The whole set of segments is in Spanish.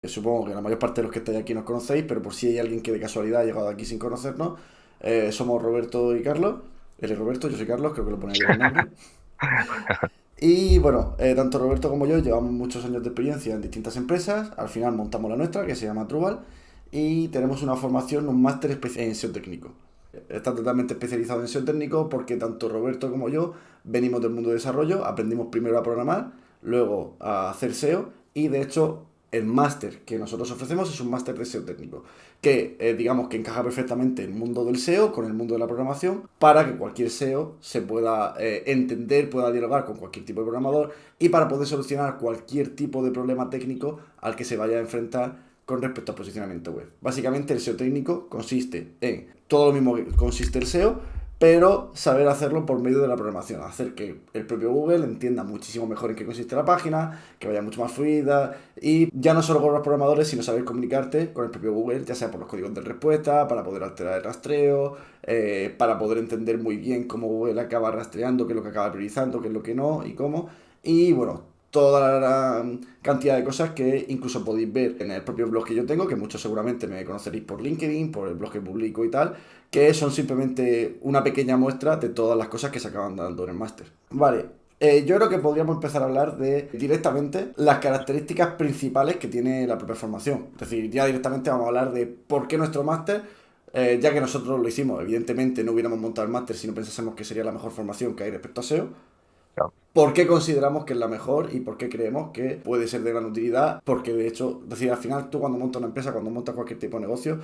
Supongo que la mayor parte de los que estáis aquí nos conocéis, pero por si hay alguien que de casualidad ha llegado aquí sin conocernos, somos Roberto y Carlos. Él es Roberto, yo soy Carlos, creo que lo pone ahí en el nombre. Y bueno, tanto Roberto como yo llevamos muchos años de experiencia en distintas empresas. Al final montamos la nuestra, que se llama Trubal, y tenemos una formación, un máster en SEO técnico. Está totalmente especializado en SEO técnico porque tanto Roberto como yo venimos del mundo de desarrollo, aprendimos primero a programar, luego a hacer SEO y de hecho el máster que nosotros ofrecemos es un máster de SEO técnico que digamos que encaja perfectamente el mundo del SEO con el mundo de la programación para que cualquier SEO se pueda entender, pueda dialogar con cualquier tipo de programador y para poder solucionar cualquier tipo de problema técnico al que se vaya a enfrentar con respecto al posicionamiento web. Básicamente el SEO técnico consiste en todo lo mismo que consiste el SEO, pero saber hacerlo por medio de la programación, hacer que el propio Google entienda muchísimo mejor en qué consiste la página, que vaya mucho más fluida y ya no solo con los programadores, sino saber comunicarte con el propio Google, ya sea por los códigos de respuesta, para poder alterar el rastreo, para poder entender muy bien cómo Google acaba rastreando, qué es lo que acaba priorizando, qué es lo que no y cómo. Y bueno, toda la cantidad de cosas que incluso podéis ver en el propio blog que yo tengo, que muchos seguramente me conoceréis por LinkedIn, por el blog que publico y tal, que son simplemente una pequeña muestra de todas las cosas que se acaban dando en el máster. Vale, yo creo que podríamos empezar a hablar de directamente las características principales que tiene la propia formación. Es decir, ya directamente vamos a hablar de por qué nuestro máster, ya que nosotros lo hicimos, evidentemente no hubiéramos montado el máster si no pensásemos que sería la mejor formación que hay respecto a SEO. Claro. ¿Por qué consideramos que es la mejor y por qué creemos que puede ser de gran utilidad? Porque de hecho, es decir, al final tú cuando montas una empresa, cuando montas cualquier tipo de negocio,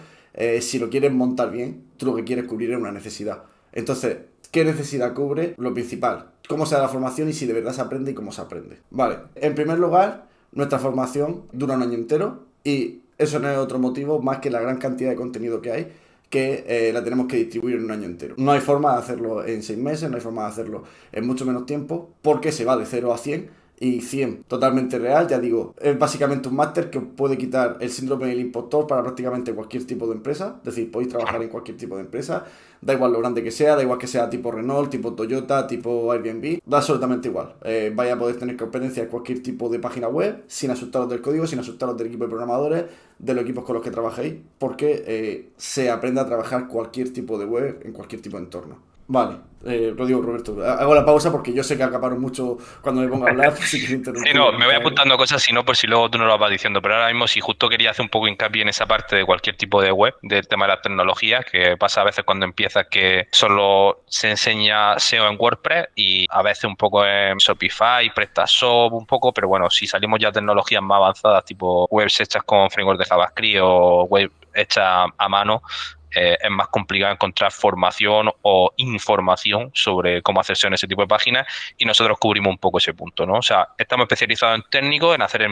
si lo quieres montar bien, tú lo que quieres cubrir es una necesidad. Entonces, ¿qué necesidad cubre? Lo principal, cómo se da la formación y si de verdad se aprende y cómo se aprende. Vale, en primer lugar, nuestra formación dura un año entero y eso no es otro motivo más que la gran cantidad de contenido que hay que la tenemos que distribuir en un año entero. No hay forma de hacerlo en 6 meses, no hay forma de hacerlo en mucho menos tiempo, porque se va de 0 a 100 y 100 totalmente real, ya digo, es básicamente un máster que puede quitar el síndrome del impostor para prácticamente cualquier tipo de empresa, es decir, podéis trabajar en cualquier tipo de empresa, da igual lo grande que sea, da igual que sea tipo Renault, tipo Toyota, tipo Airbnb, da absolutamente igual. Vaya a poder tener competencia en cualquier tipo de página web, sin asustaros del código, sin asustaros del equipo de programadores, de los equipos con los que trabajéis, porque se aprende a trabajar cualquier tipo de web en cualquier tipo de entorno. Vale, lo digo Roberto, hago la pausa porque yo sé que acaparo mucho cuando me pongo a hablar, así que Sí, interrumpir no, cuando me voy tenga que... apuntando cosas, si no, por si luego tú no lo vas diciendo. Pero ahora mismo, si justo quería hacer un poco hincapié en esa parte de cualquier tipo de web, del tema de las tecnologías, que pasa a veces cuando empiezas que solo se enseña SEO en WordPress y a veces un poco en Shopify, PrestaShop, un poco, pero bueno, si salimos ya a tecnologías más avanzadas, tipo webs hechas con framework de JavaScript o web hecha a mano, es más complicado encontrar formación o información sobre cómo hacer SEO en ese tipo de páginas y nosotros cubrimos un poco ese punto, ¿no? O sea, estamos especializados en técnicos, en hacer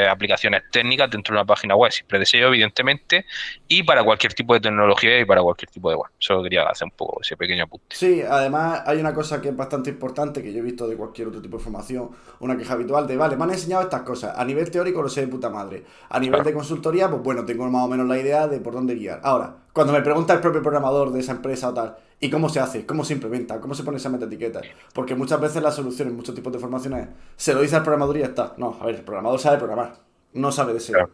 aplicaciones técnicas dentro de una página web, siempre de SEO, evidentemente, y para cualquier tipo de tecnología y para cualquier tipo de web. Solo quería hacer un poco ese pequeño apunte. Sí, además hay una cosa que es bastante importante que yo he visto de cualquier otro tipo de formación, una queja habitual de, vale, me han enseñado estas cosas, a nivel teórico lo sé de puta madre, a nivel Claro. de consultoría, pues bueno, tengo más o menos la idea de por dónde guiar. Ahora, cuando me pregunta el propio programador de esa empresa o tal, ¿y cómo se hace? ¿Cómo se implementa? ¿Cómo se pone esa etiqueta? Porque muchas veces la solución en muchos tipos de formaciones se lo dice al programador y ya está. No, a ver, el programador sabe programar, no sabe de SEO. Claro.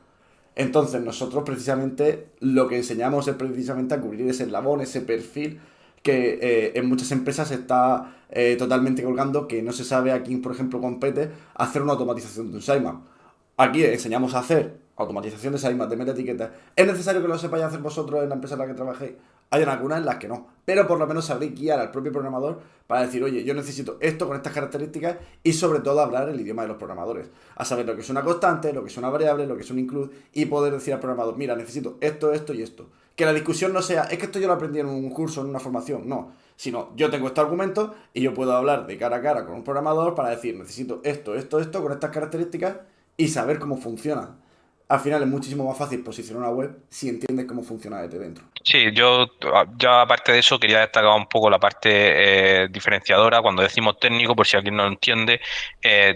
Entonces nosotros precisamente lo que enseñamos es precisamente a cubrir ese eslabón, ese perfil que en muchas empresas está totalmente colgando, que no se sabe a quién, por ejemplo, compete hacer una automatización de un sitemap. Aquí enseñamos a hacer automatización de sitemap, de metaetiquetas. ¿Es necesario que lo sepáis hacer vosotros en la empresa en la que trabajéis? Hay algunas en las que no, pero por lo menos sabréis guiar al propio programador para decir, oye, yo necesito esto con estas características y sobre todo hablar el idioma de los programadores. A saber lo que es una constante, lo que es una variable, lo que es un include y poder decir al programador, mira, necesito esto, esto y esto. Que la discusión no sea, es que esto yo lo aprendí en un curso, en una formación, no. Sino, yo tengo este argumento y yo puedo hablar de cara a cara con un programador para decir, necesito esto, esto, esto, con estas características y saber cómo funciona. Al final es muchísimo más fácil posicionar una web si entiendes cómo funciona desde dentro. Sí, yo ya aparte de eso quería destacar un poco la parte diferenciadora. Cuando decimos técnico, por si alguien no lo entiende,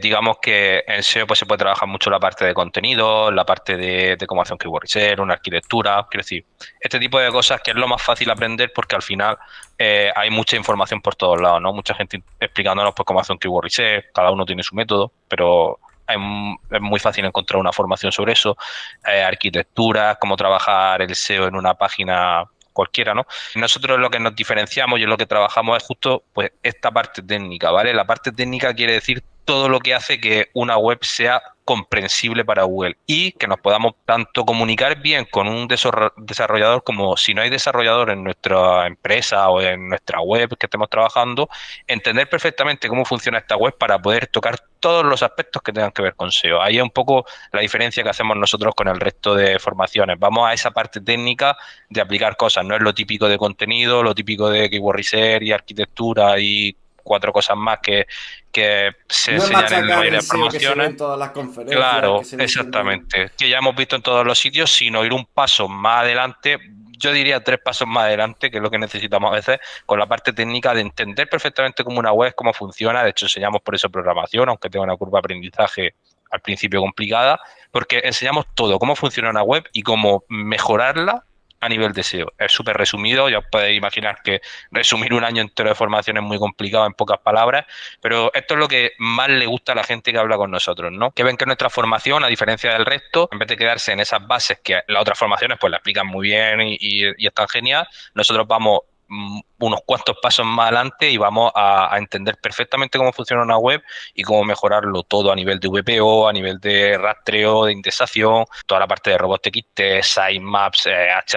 digamos que en SEO pues se puede trabajar mucho la parte de contenido, la parte de cómo hacer un keyword research, una arquitectura, quiero decir, este tipo de cosas que es lo más fácil aprender porque al final hay mucha información por todos lados, ¿no? Mucha gente explicándonos pues cómo hacer un keyword research, cada uno tiene su método, pero es muy fácil encontrar una formación sobre eso, arquitectura, cómo trabajar el SEO en una página cualquiera, ¿no? Nosotros lo que nos diferenciamos y en lo que trabajamos es justo pues esta parte técnica, ¿vale? La parte técnica quiere decir todo lo que hace que una web sea comprensible para Google y que nos podamos tanto comunicar bien con un desarrollador como si no hay desarrollador en nuestra empresa o en nuestra web que estemos trabajando, entender perfectamente cómo funciona esta web para poder tocar todos los aspectos que tengan que ver con SEO. Ahí es un poco la diferencia que hacemos nosotros con el resto de formaciones. Vamos a esa parte técnica de aplicar cosas, no es lo típico de contenido, lo típico de keyword research y arquitectura y cuatro cosas más que se No es enseñan en la machacar mayoría el de SEO que se ve promociones. en todas las conferencias, que Claro, se ve siempre. exactamente. Que ya hemos visto en todos los sitios, sino ir un paso más adelante. Yo diría 3 pasos más adelante, que es lo que necesitamos a veces, con la parte técnica de entender perfectamente cómo una web, cómo funciona. De hecho, enseñamos por eso programación, aunque tenga una curva de aprendizaje al principio complicada, porque enseñamos todo, cómo funciona una web y cómo mejorarla a nivel de SEO. Es súper resumido, ya os podéis imaginar que resumir un año entero de formación es muy complicado en pocas palabras, pero esto es lo que más le gusta a la gente que habla con nosotros, ¿no? Que ven que nuestra formación, a diferencia del resto, en vez de quedarse en esas bases que las otras formaciones pues la explican muy bien y están genial, nosotros vamos unos cuantos pasos más adelante y vamos a entender perfectamente cómo funciona una web y cómo mejorarlo todo a nivel de VPO, a nivel de rastreo, de indexación, toda la parte de robots.txt, sitemaps,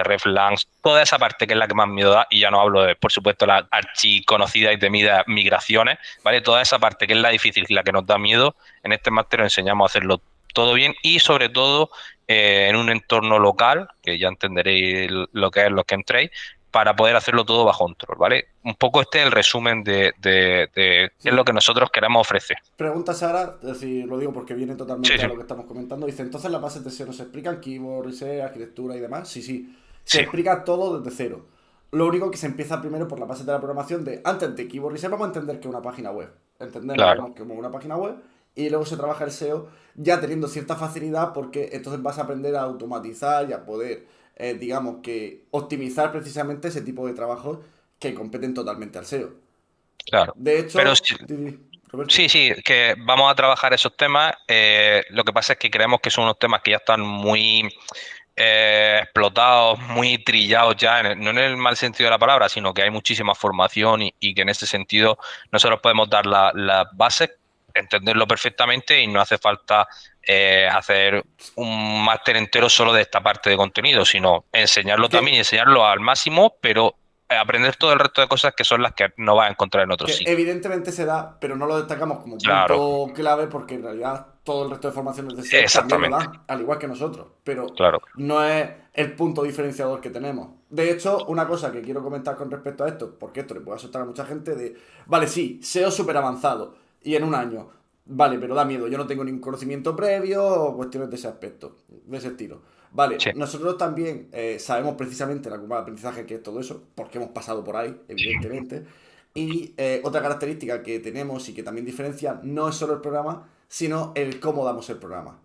hreflangs, toda esa parte que es la que más miedo da, y ya no hablo de, por supuesto, las archiconocidas y temidas migraciones, ¿vale? Toda esa parte que es la difícil y la que nos da miedo, en este máster enseñamos a hacerlo todo bien y sobre todo en un entorno local, que ya entenderéis lo que es los que entréis, para poder hacerlo todo bajo control, ¿vale? Un poco este es el resumen de qué es lo Sí. que nosotros queremos ofrecer. Pregunta Sara, es decir, lo digo porque viene Sí, totalmente a sí, lo que estamos comentando. Dice, entonces las bases de SEO nos explican keyboard, research, arquitectura y demás. Sí, sí. Se sí, explica todo desde cero. Lo único que se empieza primero por la base de la programación de antes de keyboard research vamos a entender que es una página web. Entendemos claro, como una página web y luego se trabaja el SEO ya teniendo cierta facilidad porque entonces vas a aprender a automatizar y a poder, digamos que, optimizar precisamente ese tipo de trabajos que competen totalmente al SEO. claro. De Pero hecho, sí, Roberto. sí, sí, que vamos a trabajar esos temas. Lo que pasa es que creemos que son unos temas que ya están muy explotados, muy trillados ya, no en el mal sentido de la palabra, sino que hay muchísima formación y que en ese sentido nosotros podemos dar las bases, entenderlo perfectamente y no hace falta hacer un máster entero solo de esta parte de contenido, sino enseñarlo también y Que enseñarlo al máximo, pero aprender todo el resto de cosas que son las que no vas a encontrar en otros que sitios. evidentemente se da, pero no lo destacamos como Claro, punto clave porque en realidad todo el resto de formaciones de SEO también lo exactamente, dan, al igual que nosotros, pero claro. no es el punto diferenciador que tenemos. De hecho, una cosa que quiero comentar con respecto a esto, porque esto le puede asustar a mucha gente, vale, sí, SEO súper avanzado y en un año, vale, pero da miedo, yo no tengo ningún conocimiento previo o cuestiones de ese aspecto, de ese estilo. Vale, Sí, nosotros también sabemos precisamente la curva de aprendizaje que es todo eso, porque hemos pasado por ahí, evidentemente. Y otra característica que tenemos y que también diferencia no es solo el programa, sino el cómo damos el programa.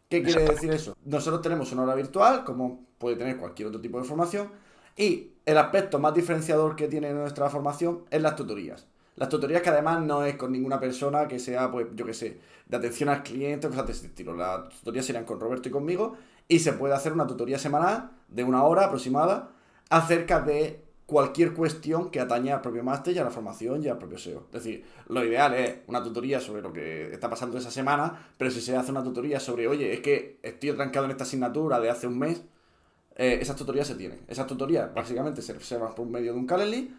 ¿Qué quiere decir exactamente. eso? Nosotros tenemos una hora virtual, como puede tener cualquier otro tipo de formación, y el aspecto más diferenciador que tiene nuestra formación es las tutorías. Las tutorías que además no es con ninguna persona que sea, pues, yo qué sé, de atención al cliente o cosas de ese estilo. Las tutorías serían con Roberto y conmigo, y se puede hacer una tutoría semanal de una hora aproximada acerca de cualquier cuestión que atañe al propio máster y a la formación y al propio SEO. Es decir, lo ideal es una tutoría sobre lo que está pasando esa semana, pero si se hace una tutoría sobre, oye, es que estoy atrancado en esta asignatura de hace un mes, esas tutorías se tienen. Esas tutorías básicamente se reservan por medio de un Calendly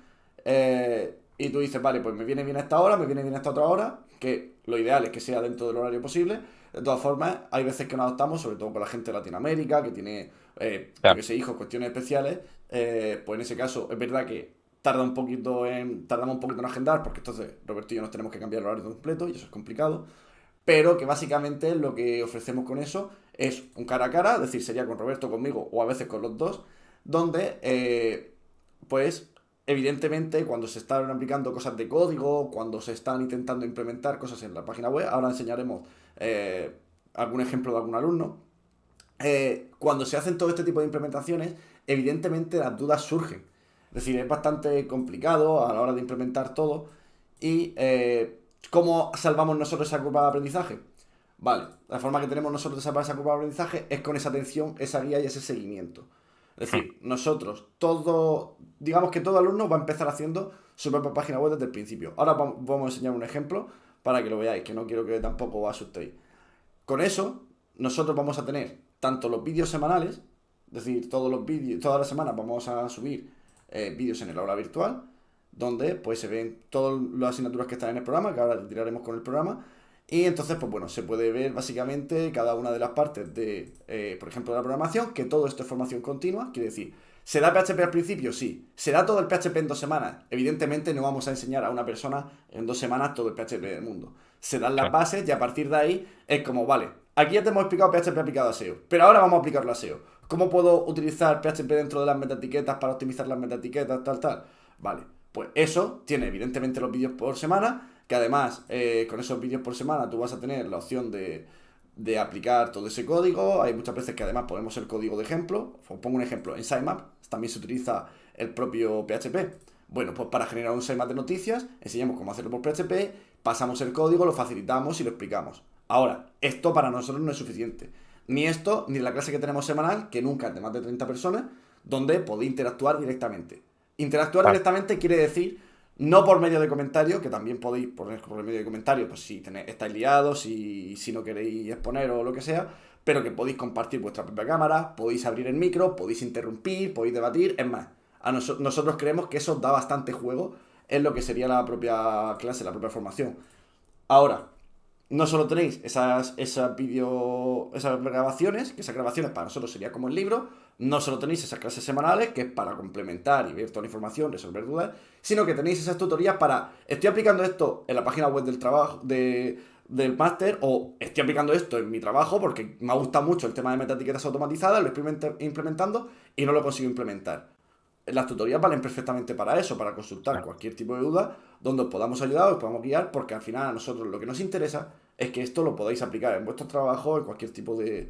y tú dices, vale, pues me viene bien esta hora, me viene bien esta otra hora, que lo ideal es que sea dentro del horario posible. De todas formas, hay veces que nos adaptamos, sobre todo con la gente de Latinoamérica, que tiene, yo Claro, que sé, hijos, cuestiones especiales, pues en ese caso es verdad que tardamos un poquito en agendar, porque entonces Roberto y yo nos tenemos que cambiar el horario completo y eso es complicado, pero que básicamente lo que ofrecemos con eso es un cara a cara, es decir, sería con Roberto, conmigo o a veces con los dos, donde pues evidentemente cuando se están aplicando cosas de código, cuando se están intentando implementar cosas en la página web, ahora enseñaremos algún ejemplo de algún alumno, cuando se hacen todo este tipo de implementaciones, evidentemente las dudas surgen. Es decir, es bastante complicado a la hora de implementar todo y ¿cómo salvamos nosotros esa curva de aprendizaje? Vale, la forma que tenemos nosotros de sacar esa curva de aprendizaje es con esa atención, esa guía y ese seguimiento. Es Mm, decir, nosotros, todo, digamos que todo alumno va a empezar haciendo su propia página web desde el principio. Ahora vamos a enseñar un ejemplo para que lo veáis, que no quiero que tampoco os asustéis. Con eso, nosotros vamos a tener tanto los vídeos semanales, es decir, todos los vídeos, todas las semanas vamos a subir vídeos en el aula virtual, donde pues se ven todas las asignaturas que están en el programa, que ahora tiraremos con el programa, y entonces, pues bueno, se puede ver básicamente cada una de las partes de, por ejemplo, de la programación, que todo esto es formación continua, quiere decir, ¿se da PHP al principio? Sí. ¿Se da todo el PHP en 2 semanas? Evidentemente no vamos a enseñar a una persona en 2 semanas todo el PHP del mundo. Se dan las claro. bases y a partir de ahí es como, vale, aquí ya te hemos explicado PHP aplicado a SEO, pero ahora vamos a aplicarlo a SEO. ¿Cómo puedo utilizar PHP dentro de las metaetiquetas para optimizar las metaetiquetas, tal, tal? Vale, pues eso tiene evidentemente los vídeos por semana, que además con esos vídeos por semana tú vas a tener la opción de aplicar todo ese código. Hay muchas veces que además ponemos el código de ejemplo. Os pongo un ejemplo, en Sitemap también se utiliza el propio PHP. Bueno, pues para generar un sitemap de noticias, enseñamos cómo hacerlo por PHP, pasamos el código, lo facilitamos y lo explicamos. Ahora, esto para nosotros no es suficiente. Ni esto, ni la clase que tenemos semanal, que nunca es de más de 30 personas, donde podéis interactuar directamente. Interactuar Vale. directamente quiere decir no por medio de comentarios, que también podéis poner por medio de comentarios, pues si estáis liados, si no queréis exponer o lo que sea, pero que podéis compartir vuestra propia cámara, podéis abrir el micro, podéis interrumpir, podéis debatir, es más, nosotros creemos que eso da bastante juego en lo que sería la propia clase, la propia formación. Ahora, no solo tenéis esas grabaciones, que esas grabaciones para nosotros sería como el libro, no solo tenéis esas clases semanales, que es para complementar y ver toda la información, resolver dudas, sino que tenéis esas tutorías para, estoy aplicando esto en la página web del trabajo, del máster, o estoy aplicando esto en mi trabajo porque me ha gustado mucho el tema de metaetiquetas automatizadas, lo estoy implementando y no lo consigo implementar. Las tutorías valen perfectamente para eso, para consultar Claro. cualquier tipo de duda, donde os podamos ayudar, os podamos guiar, porque al final a nosotros lo que nos interesa es que esto lo podáis aplicar en vuestro trabajo, en cualquier tipo de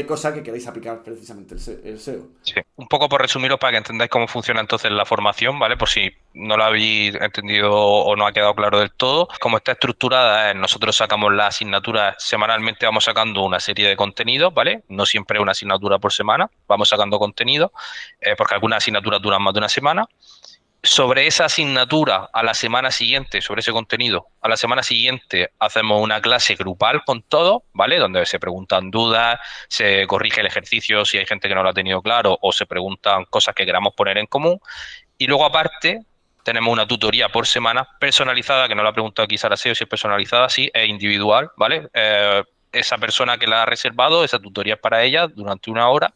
cosa que queráis aplicar precisamente el SEO. Sí, un poco por resumirlo para que entendáis cómo funciona entonces la formación, ¿vale? Por si no lo habéis entendido o no ha quedado claro del todo. Como está estructurada, nosotros sacamos las asignaturas semanalmente, vamos sacando una serie de contenidos, ¿vale? No siempre una asignatura por semana, vamos sacando contenido, porque algunas asignaturas duran más de una semana. Sobre esa asignatura a la semana siguiente, sobre ese contenido, a la semana siguiente hacemos una clase grupal con todo, ¿vale? Donde se preguntan dudas, se corrige el ejercicio si hay gente que no lo ha tenido claro o se preguntan cosas que queramos poner en común. Y luego aparte tenemos una tutoría por semana personalizada, que no la ha preguntado aquí Sara Seo si es personalizada, sí, es individual, ¿vale? Esa persona que la ha reservado, esa tutoría es para ella durante una hora,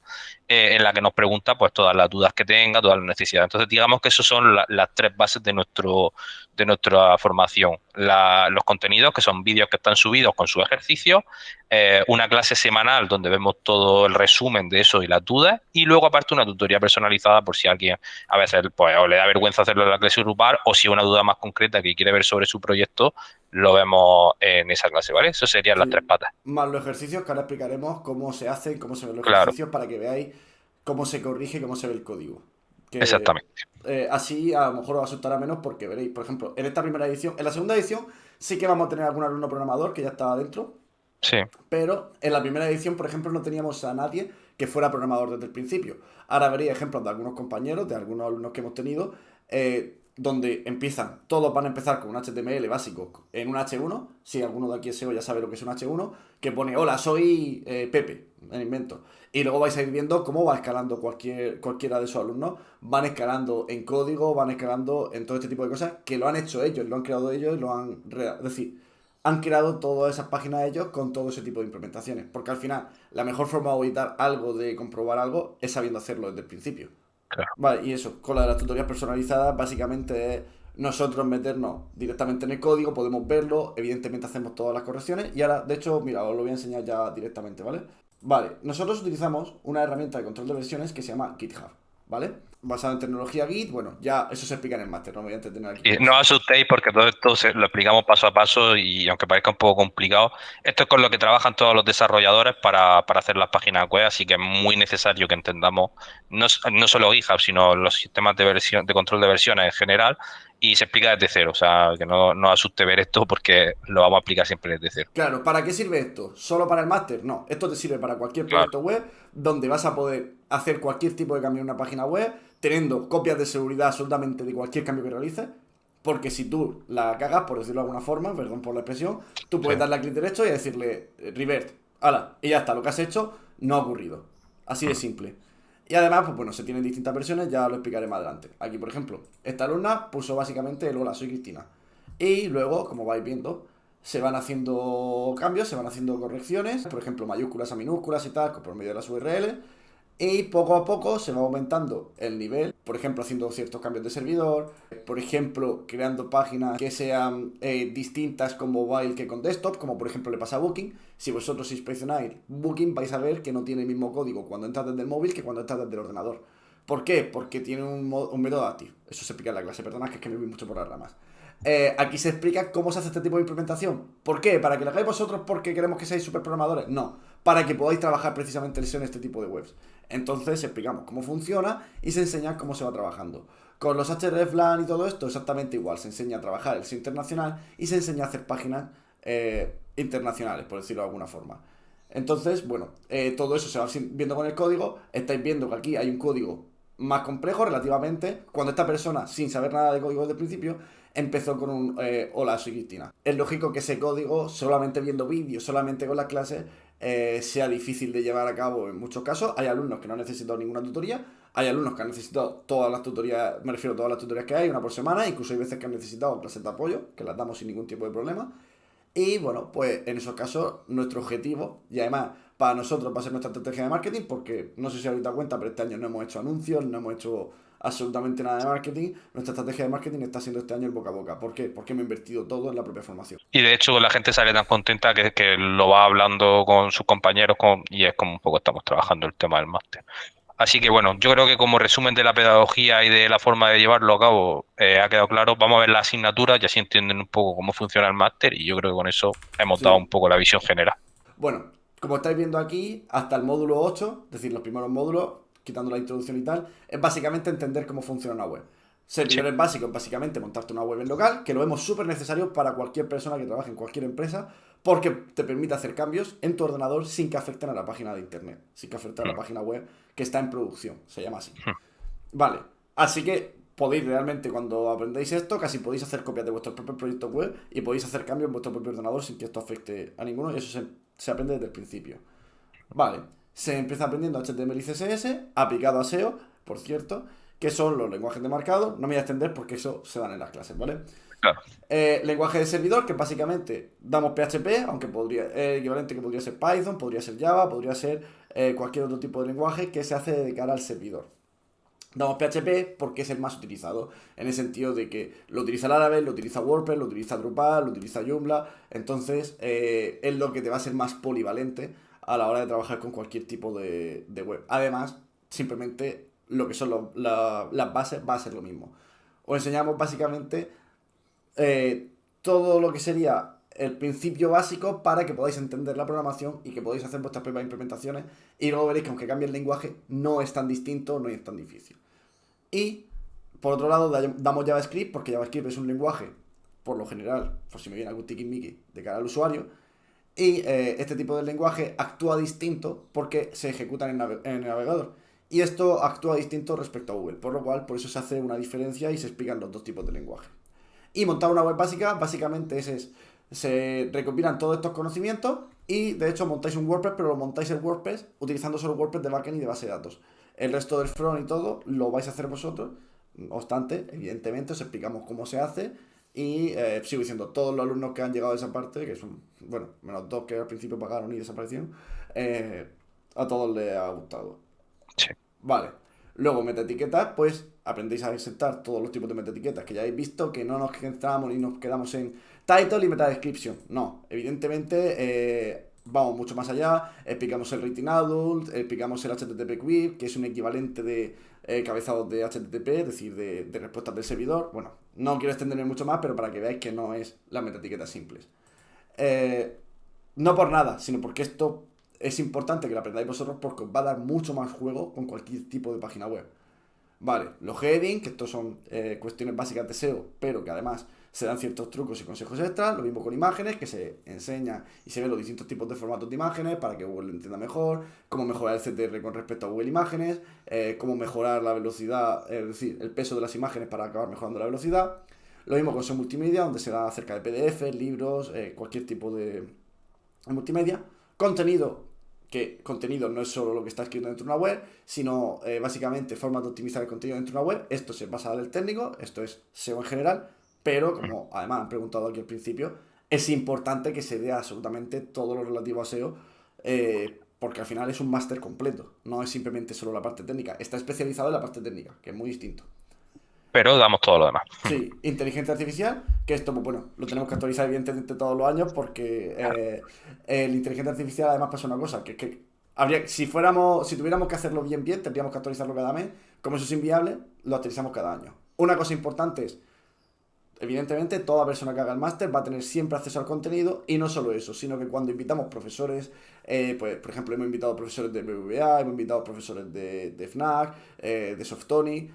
en la que nos pregunta pues todas las dudas que tenga, todas las necesidades. Entonces, digamos que esos son las tres bases de nuestra formación. Los contenidos, que son vídeos que están subidos con su ejercicio, una clase semanal donde vemos todo el resumen de eso y las dudas, y luego aparte una tutoría personalizada por si alguien a veces pues, o le da vergüenza hacerlo en la clase grupal, o si una duda más concreta que quiere ver sobre su proyecto, lo vemos en esa clase, ¿vale? Eso serían las tres Sí. patas. Más los ejercicios, que ahora explicaremos cómo se hacen, cómo se ven los Claro, ejercicios, para que veáis cómo se corrige y cómo se ve el código. Que exactamente. así a lo mejor os asustará menos porque veréis, por ejemplo, en esta primera edición, en la segunda edición sí que vamos a tener algún alumno programador que ya estaba dentro, Sí, pero en la primera edición, por ejemplo, no teníamos a nadie que fuera programador desde el principio. Ahora veréis ejemplos de algunos compañeros, de algunos alumnos que hemos tenido, donde empiezan, todos van a empezar con un HTML básico en un H1, si alguno de aquí es SEO ya sabe lo que es un H1, que pone, hola, soy Pepe, me invento. Y luego vais a ir viendo cómo va escalando cualquiera de esos alumnos, van escalando en código, van escalando en todo este tipo de cosas, que lo han hecho ellos, lo han creado ellos y lo han... Es decir, han creado todas esas páginas ellos con todo ese tipo de implementaciones. Porque al final, la mejor forma de auditar algo, de comprobar algo, es sabiendo hacerlo desde el principio. claro. Vale, y eso, con la de las tutorías personalizadas, básicamente es nosotros meternos directamente en el código, podemos verlo, evidentemente hacemos todas las correcciones. Y ahora, de hecho, mira, os lo voy a enseñar ya directamente, ¿vale? Vale, nosotros utilizamos una herramienta de control de versiones que se llama GitHub, ¿vale? Basada en tecnología Git, bueno, ya eso se explica en el máster, no me voy a entretener aquí Y con no eso. os asustéis porque todo esto lo explicamos paso a paso y aunque parezca un poco complicado, esto es con lo que trabajan todos los desarrolladores para hacer las páginas web, así que es muy necesario que entendamos no solo GitHub, sino los sistemas de control de versiones en general, y se explica desde cero. O sea, que no asuste ver esto porque lo vamos a explicar siempre desde cero. Claro, ¿para qué sirve esto? ¿Solo para el máster? No, esto te sirve para cualquier Claro, proyecto web donde vas a poder hacer cualquier tipo de cambio en una página web, teniendo copias de seguridad absolutamente de cualquier cambio que realices. Porque si tú la cagas, por decirlo de alguna forma, perdón por la expresión, tú sí. puedes darle a clic derecho y decirle revert, ala, y ya está, lo que has hecho no ha ocurrido. Así de simple. Y además, pues bueno, se tienen distintas versiones, ya lo explicaré más adelante. Aquí, por ejemplo, esta alumna puso básicamente el hola, soy Cristina. Y luego, como vais viendo, se van haciendo cambios, se van haciendo correcciones, por ejemplo, mayúsculas a minúsculas y tal, por medio de las URL. Y poco a poco se va aumentando el nivel, por ejemplo, haciendo ciertos cambios de servidor, por ejemplo, creando páginas que sean distintas con mobile que con desktop, como por ejemplo le pasa a Booking. Si vosotros inspeccionáis Booking vais a ver que no tiene el mismo código cuando entras desde el móvil que cuando entras desde el ordenador. ¿Por qué? Porque tiene un método active. Eso se explica en la clase, perdona, que es que me voy mucho por las ramas. Aquí se explica cómo se hace este tipo de implementación. ¿Por qué? ¿Para que lo hagáis vosotros porque queremos que seáis super programadores? No, para que podáis trabajar precisamente en este tipo de webs. Entonces explicamos cómo funciona y se enseña cómo se va trabajando. Con los hreflang y todo esto exactamente igual. Se enseña a trabajar el SEO internacional y se enseña a hacer páginas internacionales, por decirlo de alguna forma. Entonces, bueno, todo eso se va viendo con el código. Estáis viendo que aquí hay un código más complejo relativamente. Cuando esta persona, sin saber nada de código desde el principio, empezó con un hola, soy Cristina. Es lógico que ese código, solamente viendo vídeos, solamente con las clases, sea difícil de llevar a cabo en muchos casos. Hay alumnos que no han necesitado ninguna tutoría, hay alumnos que han necesitado todas las tutorías, me refiero a todas las tutorías que hay, una por semana, incluso hay veces que han necesitado clases de apoyo, que las damos sin ningún tipo de problema. Y bueno, pues en esos casos nuestro objetivo, y además para nosotros va a ser nuestra estrategia de marketing, porque no sé si habéis dado cuenta, pero este año no hemos hecho anuncios, no hemos hecho absolutamente nada de marketing. Nuestra estrategia de marketing está siendo este año el boca a boca. ¿Por qué? Porque hemos invertido todo en la propia formación. Y de hecho la gente sale tan contenta que lo va hablando con sus compañeros y es como un poco estamos trabajando el tema del máster. Así que bueno, yo creo que como resumen de la pedagogía y de la forma de llevarlo a cabo ha quedado claro. Vamos a ver las asignaturas y así entienden un poco cómo funciona el máster y yo creo que con eso hemos dado un Sí. poco la visión general. Bueno, como estáis viendo aquí, hasta el módulo 8, es decir, los primeros módulos, quitando la introducción y tal, es básicamente entender cómo funciona una web. Sí, Servidores básicos, básicamente montarte una web en local, que lo vemos súper necesario para cualquier persona que trabaje en cualquier empresa, porque te permite hacer cambios en tu ordenador sin que afecten a la página de internet, sin que afecten a la mm, página web que está en producción, se llama así. mm, Vale, así que podéis realmente, cuando aprendéis esto, casi podéis hacer copias de vuestros propios proyectos web y podéis hacer cambios en vuestro propio ordenador sin que esto afecte a ninguno, y eso se aprende desde el principio. Vale, se empieza aprendiendo HTML y CSS, aplicado a SEO, por cierto, que son los lenguajes de marcado. No me voy a extender porque eso se dan en las clases, ¿vale? claro. Lenguaje de servidor, que básicamente damos PHP, aunque podría, equivalente que podría ser Python, podría ser Java, podría ser cualquier otro tipo de lenguaje que se hace de cara al servidor. Damos PHP porque es el más utilizado, en el sentido de que lo utiliza Laravel, lo utiliza WordPress, lo utiliza Drupal, lo utiliza Joomla, entonces es lo que te va a ser más polivalente a la hora de trabajar con cualquier tipo de web. Además, simplemente lo que son las bases va a ser lo mismo. Os enseñamos básicamente todo lo que sería el principio básico para que podáis entender la programación y que podáis hacer vuestras propias implementaciones, y luego veréis que aunque cambie el lenguaje no es tan distinto, no es tan difícil. Y por otro lado damos JavaScript, porque JavaScript es un lenguaje, por lo general, por si me viene algún tiquismiqui de cara al usuario, y este tipo de lenguaje actúa distinto porque se ejecuta en el navegador. Y esto actúa distinto respecto a Google, por lo cual por eso se hace una diferencia y se explican los dos tipos de lenguaje. Y montar una web básica, básicamente se recopilan todos estos conocimientos y de hecho montáis un WordPress, pero lo montáis en WordPress utilizando solo WordPress de backend y de base de datos. El resto del front y todo lo vais a hacer vosotros. No obstante, evidentemente os explicamos cómo se hace y sigo diciendo, todos los alumnos que han llegado a esa parte, que son, bueno, menos dos que al principio pagaron y desaparecieron, a todos les ha gustado. Sí. Vale. Luego, metaetiquetas, pues aprendéis a insertar todos los tipos de metaetiquetas que ya habéis visto, que no nos centramos ni nos quedamos en title y meta description. No, evidentemente vamos mucho más allá. Explicamos el rating adult, explicamos el HTTP query, que es un equivalente de cabezados de HTTP, es decir, de respuestas del servidor. Bueno, no quiero extenderme mucho más, pero para que veáis que no es las metaetiquetas simples. Eh, no por nada, sino porque esto es importante que lo aprendáis vosotros porque os va a dar mucho más juego con cualquier tipo de página web. Vale, los heading, que estos son cuestiones básicas de SEO, pero que además se dan ciertos trucos y consejos extras. Lo mismo con imágenes, que se enseña y se ven los distintos tipos de formatos de imágenes para que Google lo entienda mejor, cómo mejorar el CTR con respecto a Google Imágenes, cómo mejorar la velocidad, es decir, el peso de las imágenes para acabar mejorando la velocidad. Lo mismo con SEO multimedia, donde se da acerca de PDF, libros, cualquier tipo de multimedia. Contenido, que contenido no es solo lo que está escrito dentro de una web, sino básicamente formas de optimizar el contenido dentro de una web. Esto se basa en el técnico, esto es SEO en general, pero como además han preguntado aquí al principio, es importante que se dé absolutamente todo lo relativo a SEO, porque al final es un máster completo, no es simplemente solo la parte técnica, está especializado en la parte técnica, que es muy distinto. Pero damos todo lo demás. Sí, inteligencia artificial, que esto, pues bueno, lo tenemos que actualizar evidentemente todos los años porque la inteligencia artificial además pasa una cosa, que habría, si tuviéramos que hacerlo bien bien, tendríamos que actualizarlo cada mes. Como eso es inviable, lo actualizamos cada año. Una cosa importante es, evidentemente, toda persona que haga el máster va a tener siempre acceso al contenido y no solo eso, sino que cuando invitamos profesores, pues por ejemplo hemos invitado profesores de BBVA, hemos invitado profesores de FNAC, de Softonic,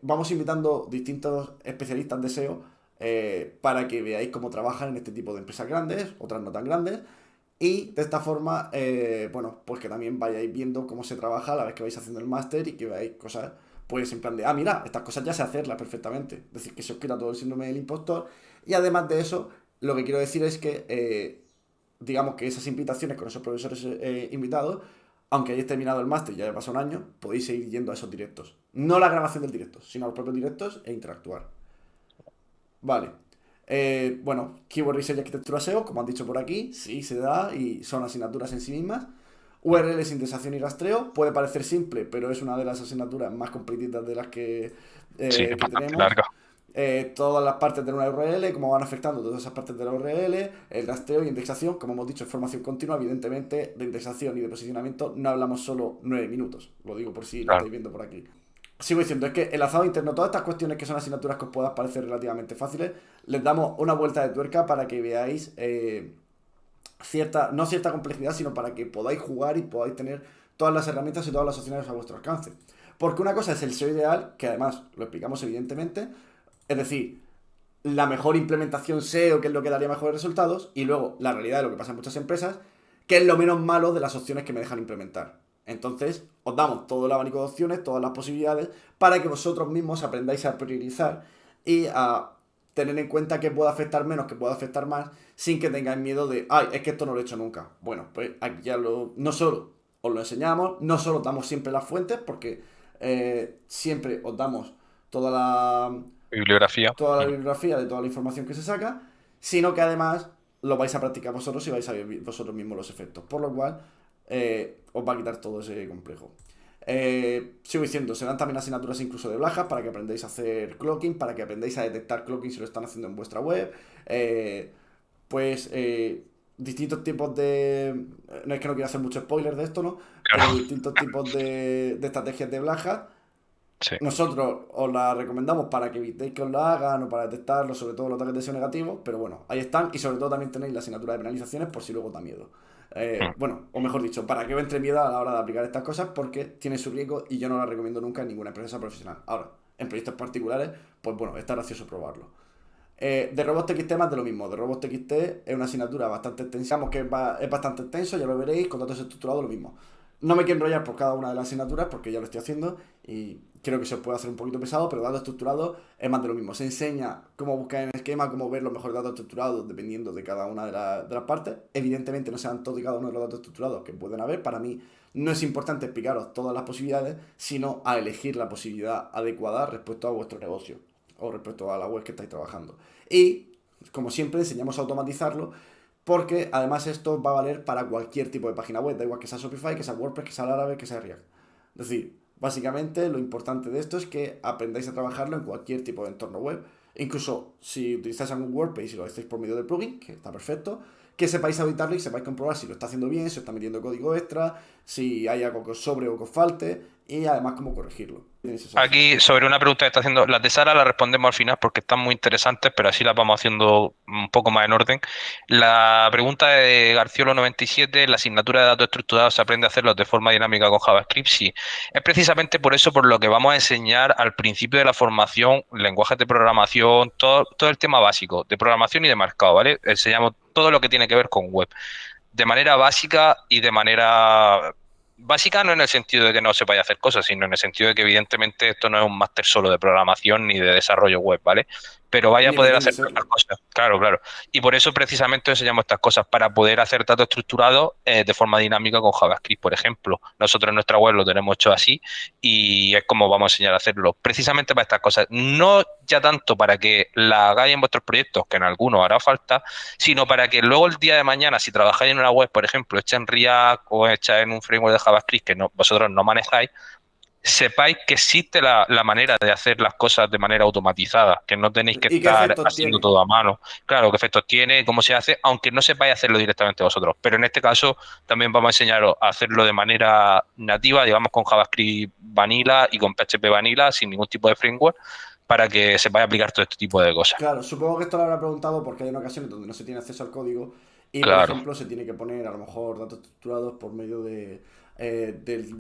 vamos invitando distintos especialistas de SEO para que veáis cómo trabajan en este tipo de empresas grandes, otras no tan grandes, y de esta forma, bueno, pues que también vayáis viendo cómo se trabaja a la vez que vais haciendo el máster y que veáis cosas, pues en plan de, ah, mira, estas cosas ya sé hacerlas perfectamente. Es decir, que se os quita todo el síndrome del impostor. Y además de eso, lo que quiero decir es que, digamos que esas invitaciones con esos profesores invitados, aunque hayáis terminado el máster y ya haya pasado un año, podéis seguir yendo a esos directos. No la grabación del directo, sino a los propios directos e interactuar. Vale. Bueno, Keyword Research y Arquitectura SEO, como han dicho por aquí, sí se da y son asignaturas en sí mismas. URL, indexación y rastreo, puede parecer simple, pero es una de las asignaturas más completitas de las Sí, es que bastante tenemos. larga. Todas las partes de una URL, cómo van afectando todas esas partes de la URL, el rastreo y indexación, como hemos dicho, es formación continua. Evidentemente, de indexación y de posicionamiento no hablamos solo 9 minutos, lo digo por si lo Claro. estáis viendo por aquí. Sigo diciendo, es que el enlazado interno, todas estas cuestiones que son asignaturas que os puedan parecer relativamente fáciles, les damos una vuelta de tuerca para que veáis cierta, no cierta complejidad, sino para que podáis jugar y podáis tener todas las herramientas y todas las opciones a vuestro alcance. Porque una cosa es el SEO ideal, que además lo explicamos evidentemente, es decir, la mejor implementación SEO, que es lo que daría mejores resultados, y luego la realidad de lo que pasa en muchas empresas, que es lo menos malo de las opciones que me dejan implementar. Entonces, os damos todo el abanico de opciones, todas las posibilidades, para que vosotros mismos aprendáis a priorizar y a tener en cuenta que puede afectar menos, que puede afectar más, sin que tengáis miedo de, ay, es que esto no lo he hecho nunca. Bueno, pues aquí ya no solo os lo enseñamos, no solo os damos siempre las fuentes, porque siempre os damos toda Bibliografía. toda la bibliografía de toda la información que se saca, sino que además lo vais a practicar vosotros y vais a ver vosotros mismos los efectos. Por lo cual, os va a quitar todo ese complejo. Sigo diciendo, se dan también asignaturas incluso de Blajas para que aprendáis a hacer clocking, para que aprendáis a detectar clocking si lo están haciendo en vuestra web. Pues distintos tipos de... No es que no quiero hacer mucho spoiler de esto, ¿no? Pero Claro. distintos tipos de estrategias de Blajas. Sí. Nosotros os la recomendamos para que evitéis que os la hagan o para detectarlo, sobre todo los ataques de SEO negativos, pero bueno, ahí están y sobre todo también tenéis la asignatura de penalizaciones por si luego da miedo. Mm. Bueno, o mejor dicho, para que os entre miedo a la hora de aplicar estas cosas porque tiene su riesgo y yo no la recomiendo nunca en ninguna empresa profesional. Ahora, en proyectos particulares, pues bueno, está gracioso probarlo. De RobotsTXT más de lo mismo. De RobotsTXT es una asignatura bastante extensa, digamos que es bastante extenso, ya lo veréis, con datos estructurados lo mismo. No me quiero enrollar por cada una de las asignaturas porque ya lo estoy haciendo y creo que se puede hacer un poquito pesado, pero datos estructurados es más de lo mismo. Se enseña cómo buscar en el esquema, cómo ver los mejores datos estructurados dependiendo de cada una de las partes. Evidentemente no sean todos y cada uno de los datos estructurados que pueden haber. Para mí no es importante explicaros todas las posibilidades, sino a elegir la posibilidad adecuada respecto a vuestro negocio o respecto a la web que estáis trabajando. Y, como siempre, enseñamos a automatizarlo porque además esto va a valer para cualquier tipo de página web, da igual que sea Shopify, que sea WordPress, que sea Laravel, que sea React. Es decir, básicamente lo importante de esto es que aprendáis a trabajarlo en cualquier tipo de entorno web. Incluso si utilizáis algún WordPress y lo hacéis por medio de plugin, que está perfecto, que sepáis auditarlo y sepáis comprobar si lo está haciendo bien, si os está metiendo código extra, si hay algo que os sobre o que os falte, y además cómo corregirlo. Tienes esa opción. Aquí, sobre una pregunta que está haciendo, las de Sara las respondemos al final porque están muy interesantes, pero así las vamos haciendo un poco más en orden. La pregunta de Garciolo97, la asignatura de datos estructurados se aprende a hacerlos de forma dinámica con JavaScript, sí. Es precisamente por eso por lo que vamos a enseñar al principio de la formación, lenguajes de programación, todo el tema básico de programación y de marcado, ¿vale? Enseñamos todo lo que tiene que ver con web de manera básica y de manera básica no en el sentido de que no se vaya a hacer cosas, sino en el sentido de que evidentemente esto no es un máster solo de programación ni de desarrollo web, ¿vale? Pero vaya a Ni poder pretende hacer estas serlo. cosas. Claro, claro. Y por eso precisamente enseñamos estas cosas, para poder hacer datos estructurados de forma dinámica con JavaScript, por ejemplo. Nosotros en nuestra web lo tenemos hecho así y es como vamos a enseñar a hacerlo. Precisamente para estas cosas. No ya tanto para que la hagáis en vuestros proyectos, que en algunos hará falta, sino para que luego el día de mañana, si trabajáis en una web, por ejemplo, hecha en React o hecha en un framework de JavaScript que vosotros no manejáis, sepáis que existe la manera de hacer las cosas de manera automatizada, que no tenéis que ¿Y qué estar efectos haciendo tiene? todo a mano. Claro, qué efectos tiene, cómo se hace, aunque no sepáis hacerlo directamente vosotros. Pero en este caso también vamos a enseñaros a hacerlo de manera nativa, digamos con JavaScript Vanilla y con PHP Vanilla, sin ningún tipo de framework, para que sepáis aplicar todo este tipo de cosas. Claro, supongo que esto lo habrá preguntado porque hay ocasiones donde no se tiene acceso al código y, por Claro, ejemplo, se tiene que poner a lo mejor datos estructurados por medio del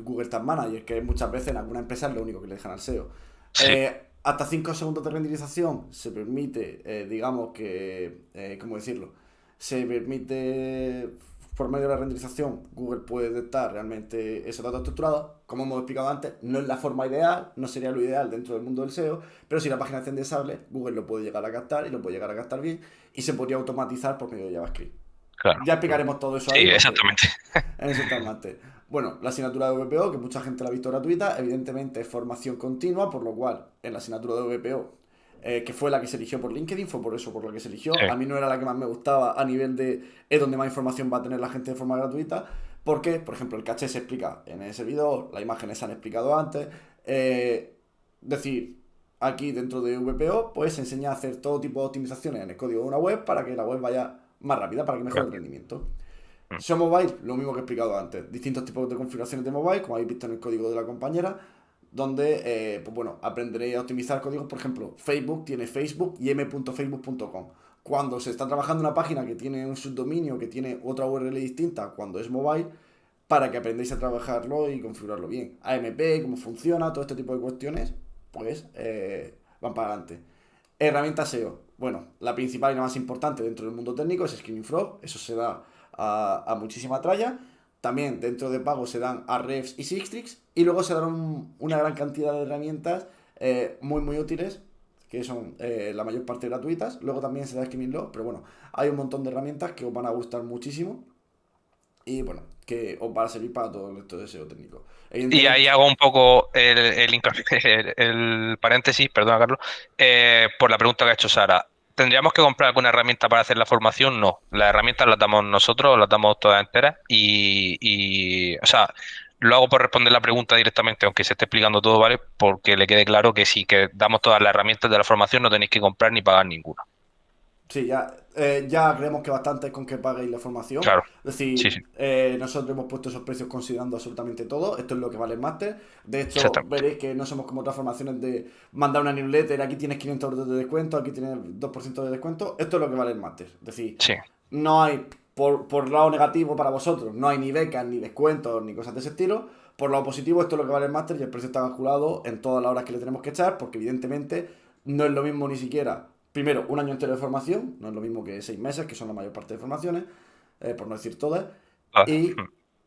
Google Tag Manager, que muchas veces en alguna empresa es lo único que le dejan al SEO. sí. Hasta 5 segundos de renderización se permite, digamos que, ¿cómo decirlo? Se permite, por medio de la renderización, Google puede detectar realmente esos datos estructurados. Como hemos explicado antes, no es la forma ideal, no sería lo ideal dentro del mundo del SEO, pero si la página es indeseable, Google lo puede llegar a captar y lo puede llegar a captar bien y se podría automatizar por medio de JavaScript. Claro. Ya explicaremos todo eso Sí, ahí porque exactamente. en eso está el máster. Bueno, la asignatura de VPO, que mucha gente la ha visto gratuita, evidentemente es formación continua, por lo cual en la asignatura de VPO, que fue la que se eligió por LinkedIn, fue por eso por lo que se eligió. Sí, A mí no era la que más me gustaba a nivel de es donde más información va a tener la gente de forma gratuita, porque, por ejemplo, el caché se explica en ese video, las imágenes se han explicado antes. Decir, aquí dentro de VPO, pues se enseña a hacer todo tipo de optimizaciones en el código de una web para que la web vaya más rápida, para que mejore claro. el rendimiento. Mm. SEO Mobile, lo mismo que he explicado antes. Distintos tipos de configuraciones de mobile, como habéis visto en el código de la compañera, donde, pues bueno, aprenderé a optimizar códigos. Por ejemplo, Facebook tiene Facebook y m.facebook.com. Cuando se está trabajando en una página que tiene un subdominio, que tiene otra URL distinta, cuando es mobile, para que aprendáis a trabajarlo y configurarlo bien. AMP, cómo funciona, todo este tipo de cuestiones, pues van para adelante. Herramientas SEO. Bueno, la principal y la más importante dentro del mundo técnico es Screaming Frog. Eso se da a muchísima tralla. También dentro de pago se dan Ahrefs y Sixtrix. Y luego se dan una gran cantidad de herramientas muy útiles, que son la mayor parte gratuitas. Luego también se da Screaming Log. Pero bueno, hay un montón de herramientas que os van a gustar muchísimo. Y bueno, que os van a servir para todo esto de SEO técnico. Y ahí Evidentemente, hago un poco el paréntesis, perdona, Carlos, por la pregunta que ha hecho Sara. ¿Tendríamos que comprar alguna herramienta para hacer la formación? No. Las herramientas las damos nosotros, las damos todas enteras o sea, lo hago por responder la pregunta directamente, aunque se esté explicando todo, ¿vale? Porque le quede claro que sí, que damos todas las herramientas de la formación, no tenéis que comprar ni pagar ninguna. sí, ya creemos que bastante es con que paguéis la formación. Claro, Es sí, sí, decir, nosotros hemos puesto esos precios considerando absolutamente todo. Esto es lo que vale el máster. De hecho, exactamente. veréis que no somos como otras formaciones de mandar una newsletter, aquí tienes 500 euros de descuento, aquí tienes 2% de descuento. Esto es lo que vale el máster. Es decir, Sí. no hay, por lado negativo para vosotros, no hay ni becas, ni descuentos, ni cosas de ese estilo. Por lado positivo, esto es lo que vale el máster y el precio está calculado en todas las horas que le tenemos que echar, porque evidentemente no es lo mismo ni siquiera, primero, un año entero de formación, no es lo mismo que 6 meses, que son la mayor parte de formaciones, por no decir todas, Ah, y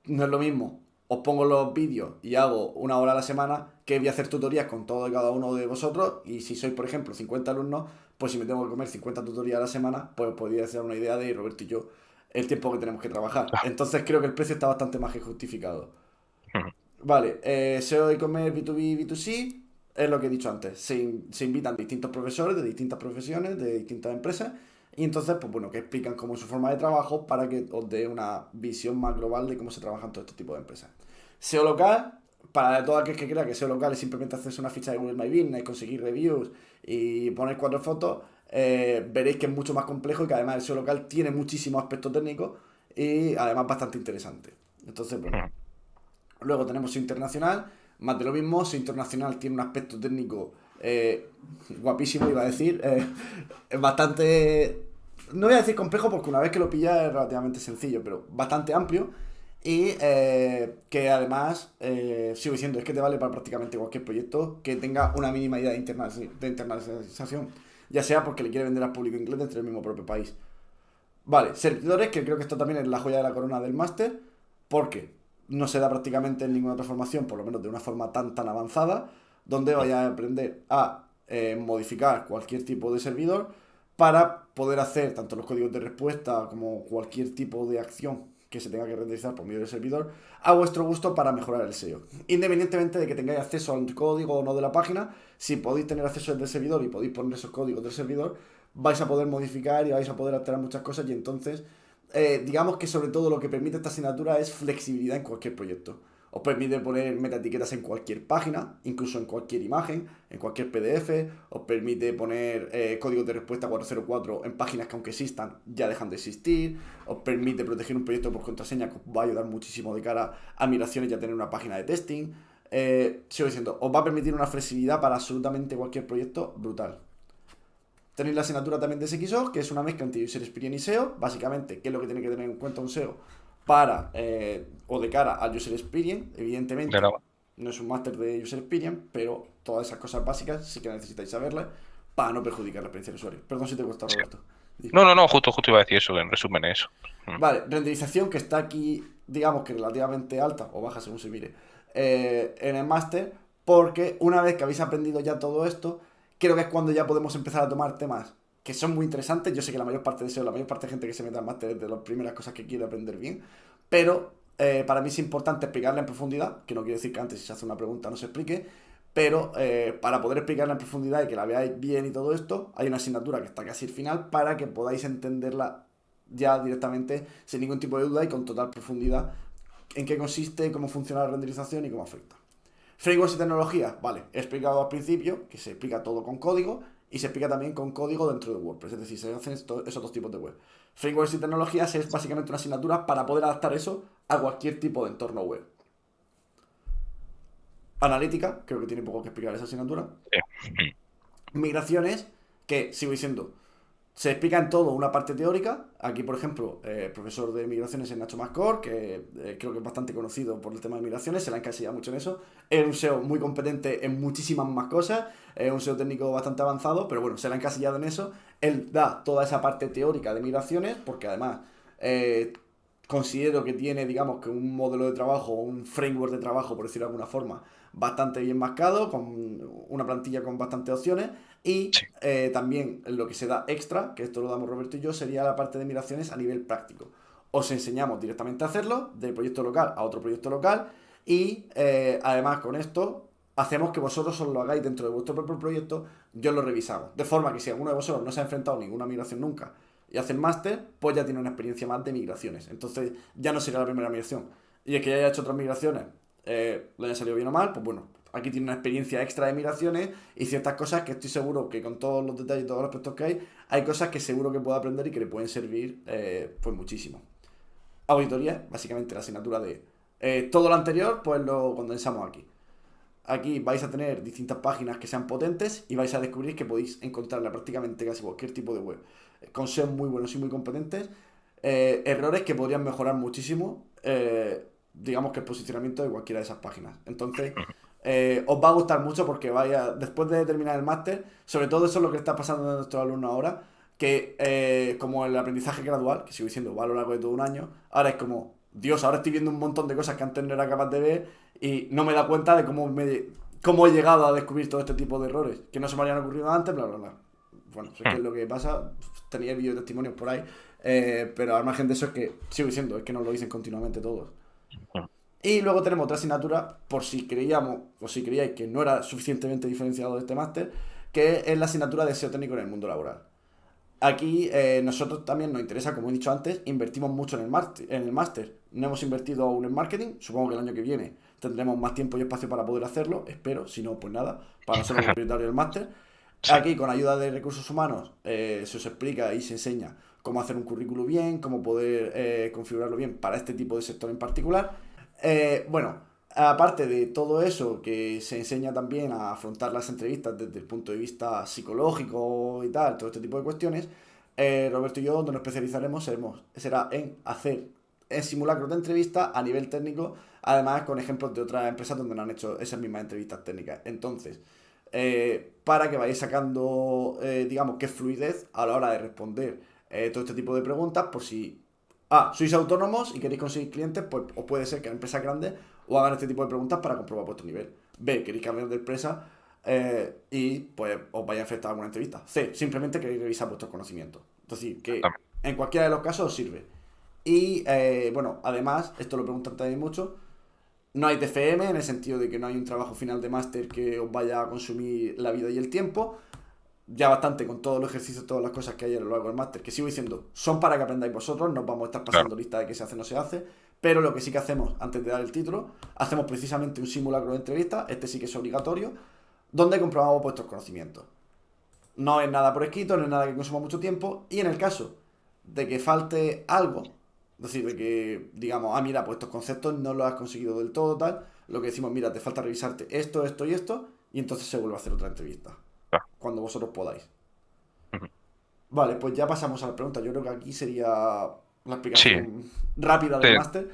no es lo mismo, os pongo los vídeos y hago una hora a la semana, que voy a hacer tutorías con todo y cada uno de vosotros, y si sois, por ejemplo, 50 alumnos, pues si me tengo que comer 50 tutorías a la semana, pues podría hacer una idea de Roberto y yo el tiempo que tenemos que trabajar. ah, Entonces creo que el precio está bastante más que justificado. ujú. Vale, SEO e-commerce B2B, B2C, es lo que he dicho antes. Se invitan distintos profesores de distintas profesiones, de distintas empresas, y entonces, pues bueno, que explican cómo es su forma de trabajo para que os dé una visión más global de cómo se trabajan todo este tipo de empresas. SEO local, para todo aquel que crea que SEO local es simplemente hacerse una ficha de Google My Business, conseguir reviews y poner 4 fotos, veréis que es mucho más complejo y que además el SEO local tiene muchísimos aspectos técnicos y además bastante interesante. Entonces, bueno. Ujú. Luego tenemos SEO internacional, Más de lo mismo, SEO internacional tiene un aspecto técnico guapísimo, iba a decir, es bastante, no voy a decir complejo porque una vez que lo pillas es relativamente sencillo, pero bastante amplio y que además, sigo diciendo, es que te vale para prácticamente cualquier proyecto que tenga una mínima idea de internacionalización, ya sea porque le quiere vender al público inglés dentro del mismo propio país. Vale, servidores, que creo que esto también es la joya de la corona del máster, porque no se da prácticamente en ninguna otra formación, por lo menos de una forma tan avanzada, donde vaya a aprender a modificar cualquier tipo de servidor para poder hacer tanto los códigos de respuesta como cualquier tipo de acción que se tenga que renderizar por medio del servidor a vuestro gusto para mejorar el SEO. Independientemente de que tengáis acceso al código o no de la página, si podéis tener acceso al del servidor y podéis poner esos códigos del servidor, vais a poder modificar y vais a poder alterar muchas cosas y entonces digamos que sobre todo lo que permite esta asignatura es flexibilidad en cualquier proyecto. Os permite poner metaetiquetas en cualquier página, incluso en cualquier imagen, en cualquier PDF. Os permite poner códigos de respuesta 404 en páginas que aunque existan ya dejan de existir. Os permite proteger un proyecto por contraseña que os va a ayudar muchísimo de cara a migraciones y a tener una página de testing. Sigo diciendo, os va a permitir una flexibilidad para absolutamente cualquier proyecto brutal. Tenéis la asignatura también de SXO, que es una mezcla entre User Experience y SEO. Básicamente, ¿qué es lo que tiene que tener en cuenta un SEO para o de cara al User Experience? Evidentemente, Claro. no es un máster de User Experience, pero todas esas cosas básicas sí que necesitáis saberlas para no perjudicar la experiencia del usuario. Perdón si te cuesta, Sí. Roberto. No, justo iba a decir eso, en resumen eso. Vale, renderización que está aquí, digamos que relativamente alta, o baja según se mire, en el máster, porque una vez que habéis aprendido ya todo esto, creo que es cuando ya podemos empezar a tomar temas que son muy interesantes. Yo sé que la mayor parte de eso, la mayor parte de gente que se mete al máster es de las primeras cosas que quiere aprender bien, pero para mí es importante explicarla en profundidad, que no quiere decir que antes si se hace una pregunta no se explique, pero para poder explicarla en profundidad y que la veáis bien y todo esto, hay una asignatura que está casi al final para que podáis entenderla ya directamente sin ningún tipo de duda y con total profundidad en qué consiste, cómo funciona la renderización y cómo afecta. Frameworks y tecnologías, vale, he explicado al principio que se explica todo con código y se explica también con código dentro de WordPress, es decir, se hacen esos dos tipos de web. Frameworks y tecnologías es básicamente una asignatura para poder adaptar eso a cualquier tipo de entorno web. Analítica, creo que tiene poco que explicar esa asignatura. Sí. Migraciones, que sigo diciendo, se explica en todo una parte teórica. Aquí, por ejemplo, el profesor de migraciones es Nacho Mascor, que creo que es bastante conocido por el tema de migraciones, se la ha encasillado mucho en eso. Es un SEO muy competente en muchísimas más cosas, es un SEO técnico bastante avanzado, pero bueno, se la ha encasillado en eso. Él da toda esa parte teórica de migraciones, porque además considero que tiene, digamos, que un modelo de trabajo, un framework de trabajo, por decirlo de alguna forma, bastante bien marcado, con una plantilla con bastantes opciones. Y Sí. también lo que se da extra, que esto lo damos Roberto y yo, sería la parte de migraciones a nivel práctico. Os enseñamos directamente a hacerlo, de proyecto local a otro proyecto local, y además con esto hacemos que vosotros os lo hagáis dentro de vuestro propio proyecto, yo lo revisamos. De forma que si alguno de vosotros no se ha enfrentado a ninguna migración nunca y hace el máster, pues ya tiene una experiencia más de migraciones. Entonces ya no sería la primera migración. Y es que ya haya hecho otras migraciones, le haya salido bien o mal, pues bueno, aquí tiene una experiencia extra de migraciones y ciertas cosas que estoy seguro que con todos los detalles y todos los aspectos que hay cosas que seguro que puede aprender y que le pueden servir pues muchísimo. Auditoría, básicamente la asignatura de todo lo anterior, pues lo condensamos aquí. Aquí vais a tener distintas páginas que sean potentes y vais a descubrir que podéis encontrarla prácticamente casi cualquier tipo de web con SEO muy buenos y muy competentes. Errores que podrían mejorar muchísimo, digamos que el posicionamiento de cualquiera de esas páginas. Entonces, os va a gustar mucho porque vaya, después de terminar el máster, sobre todo eso es lo que está pasando a nuestros alumnos ahora, que como el aprendizaje gradual, que sigo diciendo va a lo largo de todo un año, ahora es como, Dios, ahora estoy viendo un montón de cosas que antes no era capaz de ver y no me da cuenta de cómo he llegado a descubrir todo este tipo de errores, que no se me habían ocurrido antes, bla, bla, bla. Bueno, eso es que es lo que pasa, tenía vídeos testimonios por ahí, pero al margen de eso es que, sigo diciendo, es que nos lo dicen continuamente todos. Y luego tenemos otra asignatura, por si creíamos o si creíais que no era suficientemente diferenciado de este máster, que es la asignatura de SEO técnico en el mundo laboral. Aquí nosotros también nos interesa, como he dicho antes, invertimos mucho en el máster. No hemos invertido aún en marketing, supongo que el año que viene tendremos más tiempo y espacio para poder hacerlo, espero, si no, pues nada, para no ser un prioritario del máster. Sí. Aquí, con ayuda de recursos humanos, se os explica y se enseña cómo hacer un currículo bien, cómo poder configurarlo bien para este tipo de sector en particular. Bueno, aparte de todo eso, que se enseña también a afrontar las entrevistas desde el punto de vista psicológico y tal, todo este tipo de cuestiones, Roberto y yo donde nos especializaremos será en simulacros de entrevista a nivel técnico, además con ejemplos de otras empresas donde no han hecho esas mismas entrevistas técnicas. Entonces, para que vayáis sacando, digamos, qué fluidez a la hora de responder todo este tipo de preguntas, por si sois autónomos y queréis conseguir clientes, pues os puede ser que en empresas grandes os hagan este tipo de preguntas para comprobar vuestro nivel. B, queréis cambiar de empresa y pues os vaya a afectar alguna entrevista. C, simplemente queréis revisar vuestros conocimientos. Es decir, que en cualquiera de los casos os sirve. Y bueno, además, esto lo preguntan también mucho, no hay TFM en el sentido de que no hay un trabajo final de máster que os vaya a consumir la vida y el tiempo. Ya bastante con todos los ejercicios, todas las cosas que hay a lo largo del máster, que sigo diciendo, son para que aprendáis vosotros, no vamos a estar pasando Claro. lista de qué se hace o no se hace, pero lo que sí que hacemos antes de dar el título, hacemos precisamente un simulacro de entrevista, este sí que es obligatorio, donde comprobamos vuestros conocimientos. No es nada por escrito, no es nada que consuma mucho tiempo, y en el caso de que falte algo, es decir, de que digamos, mira, pues estos conceptos no los has conseguido del todo, tal, lo que decimos, mira, te falta revisarte esto, esto y esto, y entonces se vuelve a hacer otra entrevista, Claro. cuando vosotros podáis. Ujú. Vale, pues ya pasamos a la pregunta. Yo creo que aquí sería la Sí, explicación rápida del sí, máster.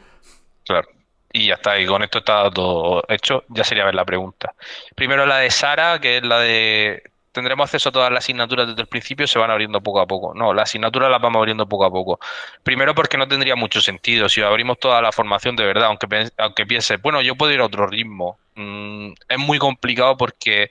claro. Y ya está, y con esto está todo hecho. Ya sería ver la pregunta. Primero la de Sara, que es la de ¿tendremos acceso a todas las asignaturas desde el principio? Se van abriendo poco a poco. No, las asignaturas las vamos abriendo poco a poco. Primero porque no tendría mucho sentido. Si abrimos toda la formación de verdad, aunque pienses, bueno, yo puedo ir a otro ritmo. Es muy complicado porque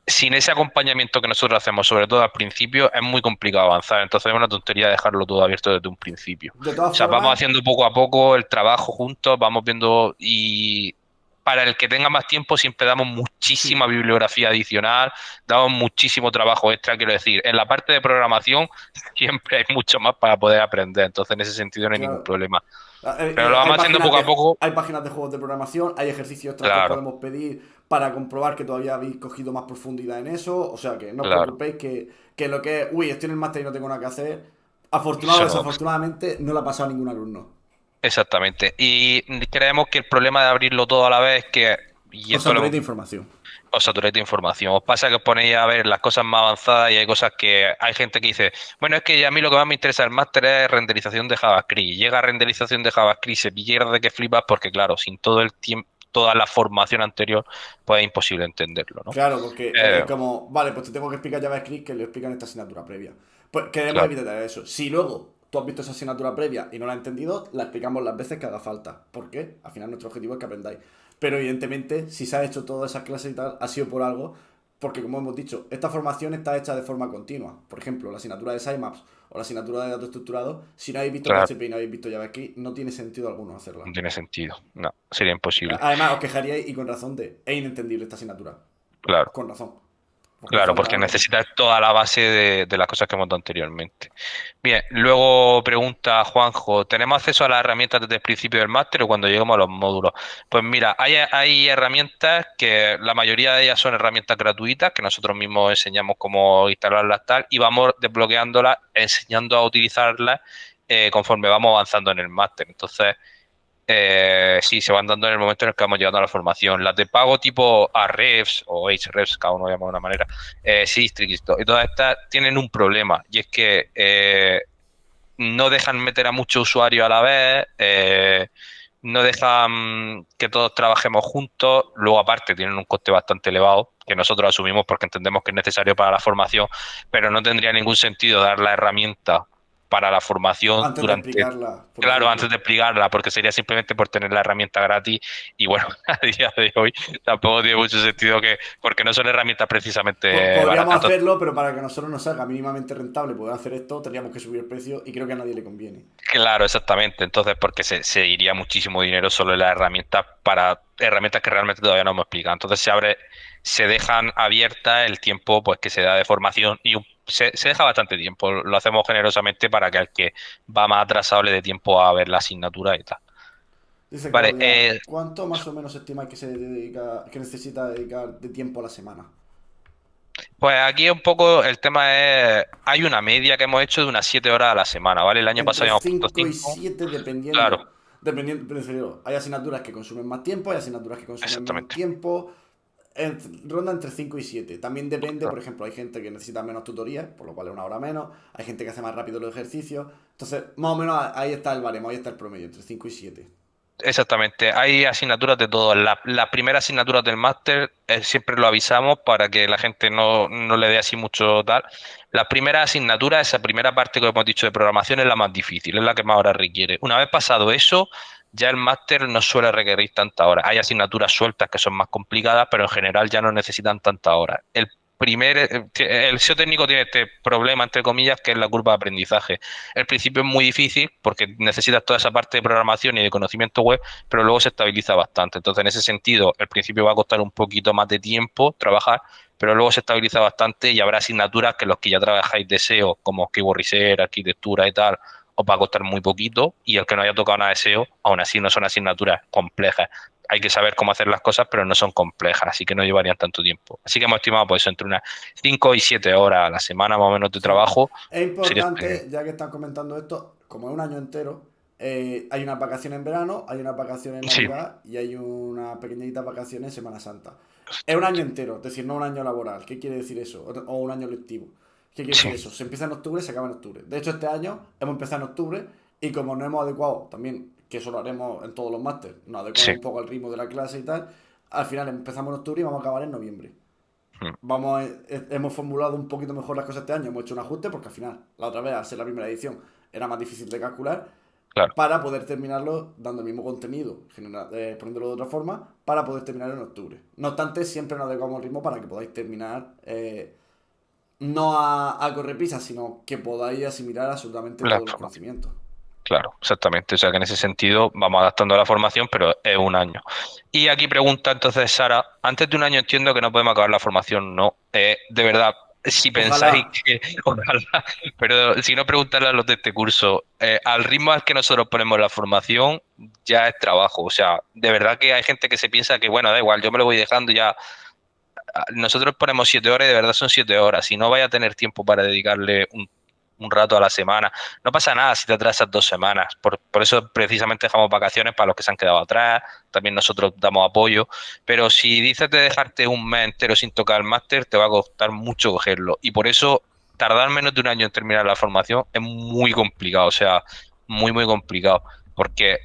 sin ese acompañamiento que nosotros hacemos, sobre todo al principio, es muy complicado avanzar. Entonces es una tontería dejarlo todo abierto desde un principio. De O todas sea, vamos formas, haciendo poco a poco el trabajo juntos, vamos viendo y para el que tenga más tiempo siempre damos muchísima sí, bibliografía adicional, damos muchísimo trabajo extra, quiero decir, en la parte de programación siempre hay mucho más para poder aprender, entonces en ese sentido no hay ningún claro. problema. Pero lo vamos haciendo poco a poco, Hay páginas de juegos de programación, hay ejercicios extras que os claro, podemos pedir para comprobar que todavía habéis cogido más profundidad en eso. O sea que no os claro. preocupéis que lo que es, uy, estoy en el máster y no tengo nada que hacer, afortunado o Eso no. desafortunadamente, no le ha pasado a ningún alumno. Exactamente. Y creemos que el problema de abrirlo todo a la vez es que, y Os esto saturéis lo de información. os saturáis de información. Os pasa que os ponéis a ver las cosas más avanzadas y hay cosas que hay gente que dice, bueno, es que a mí lo que más me interesa del máster es renderización de JavaScript. Y llega a renderización de JavaScript, se pierde que flipas porque, claro, sin todo el tiempo, toda la formación anterior, pues es imposible entenderlo, ¿no? Claro, porque Eh, es como, vale, pues te tengo que explicar JavaScript que le explican esta asignatura previa. Pues queremos claro, evitar eso. Si luego tú has visto esa asignatura previa y no la has entendido, la explicamos las veces que haga falta. ¿Por qué? Al final nuestro objetivo es que aprendáis. Pero evidentemente, si se ha hecho todas esas clases y tal, ha sido por algo, porque como hemos dicho, esta formación está hecha de forma continua. Por ejemplo, la asignatura de Sitemaps o la asignatura de datos estructurados, si no habéis visto claro, PHP y no habéis visto JavaScript, no tiene sentido alguno hacerla. no tiene sentido. No, sería imposible. Además, os quejaríais y con razón de, es inentendible esta asignatura. Claro. Con razón. Porque Claro, falta porque algo. necesitas toda la base de las cosas que hemos dado anteriormente. Bien, luego pregunta Juanjo, ¿tenemos acceso a las herramientas desde el principio del máster o cuando lleguemos a los módulos? Pues mira, hay herramientas que la mayoría de ellas son herramientas gratuitas que nosotros mismos enseñamos cómo instalarlas tal y vamos desbloqueándolas, enseñando a utilizarlas conforme vamos avanzando en el máster. Entonces, sí, se van dando en el momento en el que vamos llegando a la formación. Las de pago tipo Ahrefs o Ahrefs, cada uno lo llama de una manera, Sistrix y todas estas tienen un problema y es que no dejan meter a muchos usuarios a la vez, no dejan que todos trabajemos juntos, luego aparte tienen un coste bastante elevado que nosotros asumimos porque entendemos que es necesario para la formación, pero no tendría ningún sentido dar la herramienta para la formación Antes de durante. explicarla, por Claro, antes ejemplo. de explicarla, porque sería simplemente por tener la herramienta gratis y bueno, a día de hoy tampoco tiene mucho sentido porque no son herramientas precisamente Podríamos baratas. hacerlo, pero para que a nosotros nos salga mínimamente rentable poder hacer esto, tendríamos que subir el precio y creo que a nadie le conviene. Claro, exactamente. Entonces, porque se iría muchísimo dinero solo en las herramientas para herramientas que realmente todavía no hemos explicado. Entonces se dejan abiertas el tiempo pues que se da de formación y se deja bastante tiempo. Lo hacemos generosamente para que al que va más atrasado le dé tiempo a ver la asignatura y tal. Dice Vale, Claudia, ¿cuánto más o menos estima que necesita dedicar de tiempo a la semana? pues aquí un poco el tema es, hay una media que hemos hecho de unas 7 horas a la semana, ¿vale? El año pasado Entre íbamos punto 5 y 5. 7 Claro, dependiendo. Dependiendo, prefiero, hay asignaturas que consumen más tiempo, hay asignaturas que consumen menos Exactamente. tiempo. Ronda entre 5 y 7. También depende, por Claro. ejemplo, hay gente que necesita menos tutorías, por lo cual es una hora menos. Hay gente que hace más rápido los ejercicios. Entonces, más o menos ahí está el baremo, ahí está el promedio, entre 5 y 7. Exactamente, hay asignaturas de todo. La primera asignatura del máster siempre lo avisamos para que la gente no le dé así mucho tal. La primera asignatura, esa primera parte que hemos dicho de programación es la más difícil, es la que más horas requiere. Una vez pasado eso, ya el máster no suele requerir tantas horas. Hay asignaturas sueltas que son más complicadas, pero en general ya no necesitan tantas horas. El SEO técnico tiene este problema, entre comillas, que es la curva de aprendizaje. El principio es muy difícil porque necesitas toda esa parte de programación y de conocimiento web, pero luego se estabiliza bastante. Entonces, en ese sentido, el principio va a costar un poquito más de tiempo trabajar, pero luego se estabiliza bastante y habrá asignaturas que los que ya trabajáis de SEO, como Keyword Research, arquitectura y tal, os va a costar muy poquito, y el que no haya tocado nada de SEO, aún así no son asignaturas complejas. Hay que saber cómo hacer las cosas, pero no son complejas, así que no llevarían tanto tiempo. Así que hemos estimado pues entre unas 5 y 7 horas a la semana más o menos de Sí. trabajo. Es Sería importante, ya que están comentando esto, como es un año entero, hay unas vacaciones en verano, hay unas vacaciones en sí, Navidad y hay una pequeñita vacaciones en Semana Santa. Es un año entero, es decir, no un año laboral. ¿Qué quiere decir eso? O un año lectivo. ¿Qué quiere sí, decir eso? Se empieza en octubre, se acaba en octubre. De hecho, este año hemos empezado en octubre y como no hemos adecuado también, que eso lo haremos en todos los másteres, nos adecuamos sí. un poco al ritmo de la clase y tal, al final empezamos en octubre y vamos a acabar en noviembre. Mm. Hemos formulado un poquito mejor las cosas este año, hemos hecho un ajuste porque al final, la otra vez, al ser la primera edición, era más difícil de calcular Claro, para poder terminarlo dando el mismo contenido, poniéndolo de otra forma, para poder terminar en octubre. No obstante, siempre nos adecuamos al ritmo para que podáis terminar no a correprisa, sino que podáis asimilar absolutamente la todos los formación. conocimientos. Claro, exactamente. O sea que en ese sentido vamos adaptando la formación, pero es un año. Y aquí pregunta entonces Sara, antes de un año entiendo que no podemos acabar la formación, no. De verdad, si pensáis Ojalá. que, ojalá, pero si no preguntarle a los de este curso, al ritmo al que nosotros ponemos la formación, ya es trabajo. O sea, de verdad que hay gente que se piensa que, bueno, da igual, yo me lo voy dejando ya. Nosotros ponemos 7 horas y de verdad son 7 horas. Si no vaya a tener tiempo para dedicarle un rato a la semana, no pasa nada si te atrasas 2 semanas. Por eso precisamente dejamos vacaciones para los que se han quedado atrás. También nosotros damos apoyo. Pero si dices de dejarte un mes entero sin tocar el máster, te va a costar mucho cogerlo. Y por eso tardar menos de un año en terminar la formación es muy complicado. O sea, muy, muy complicado. Porque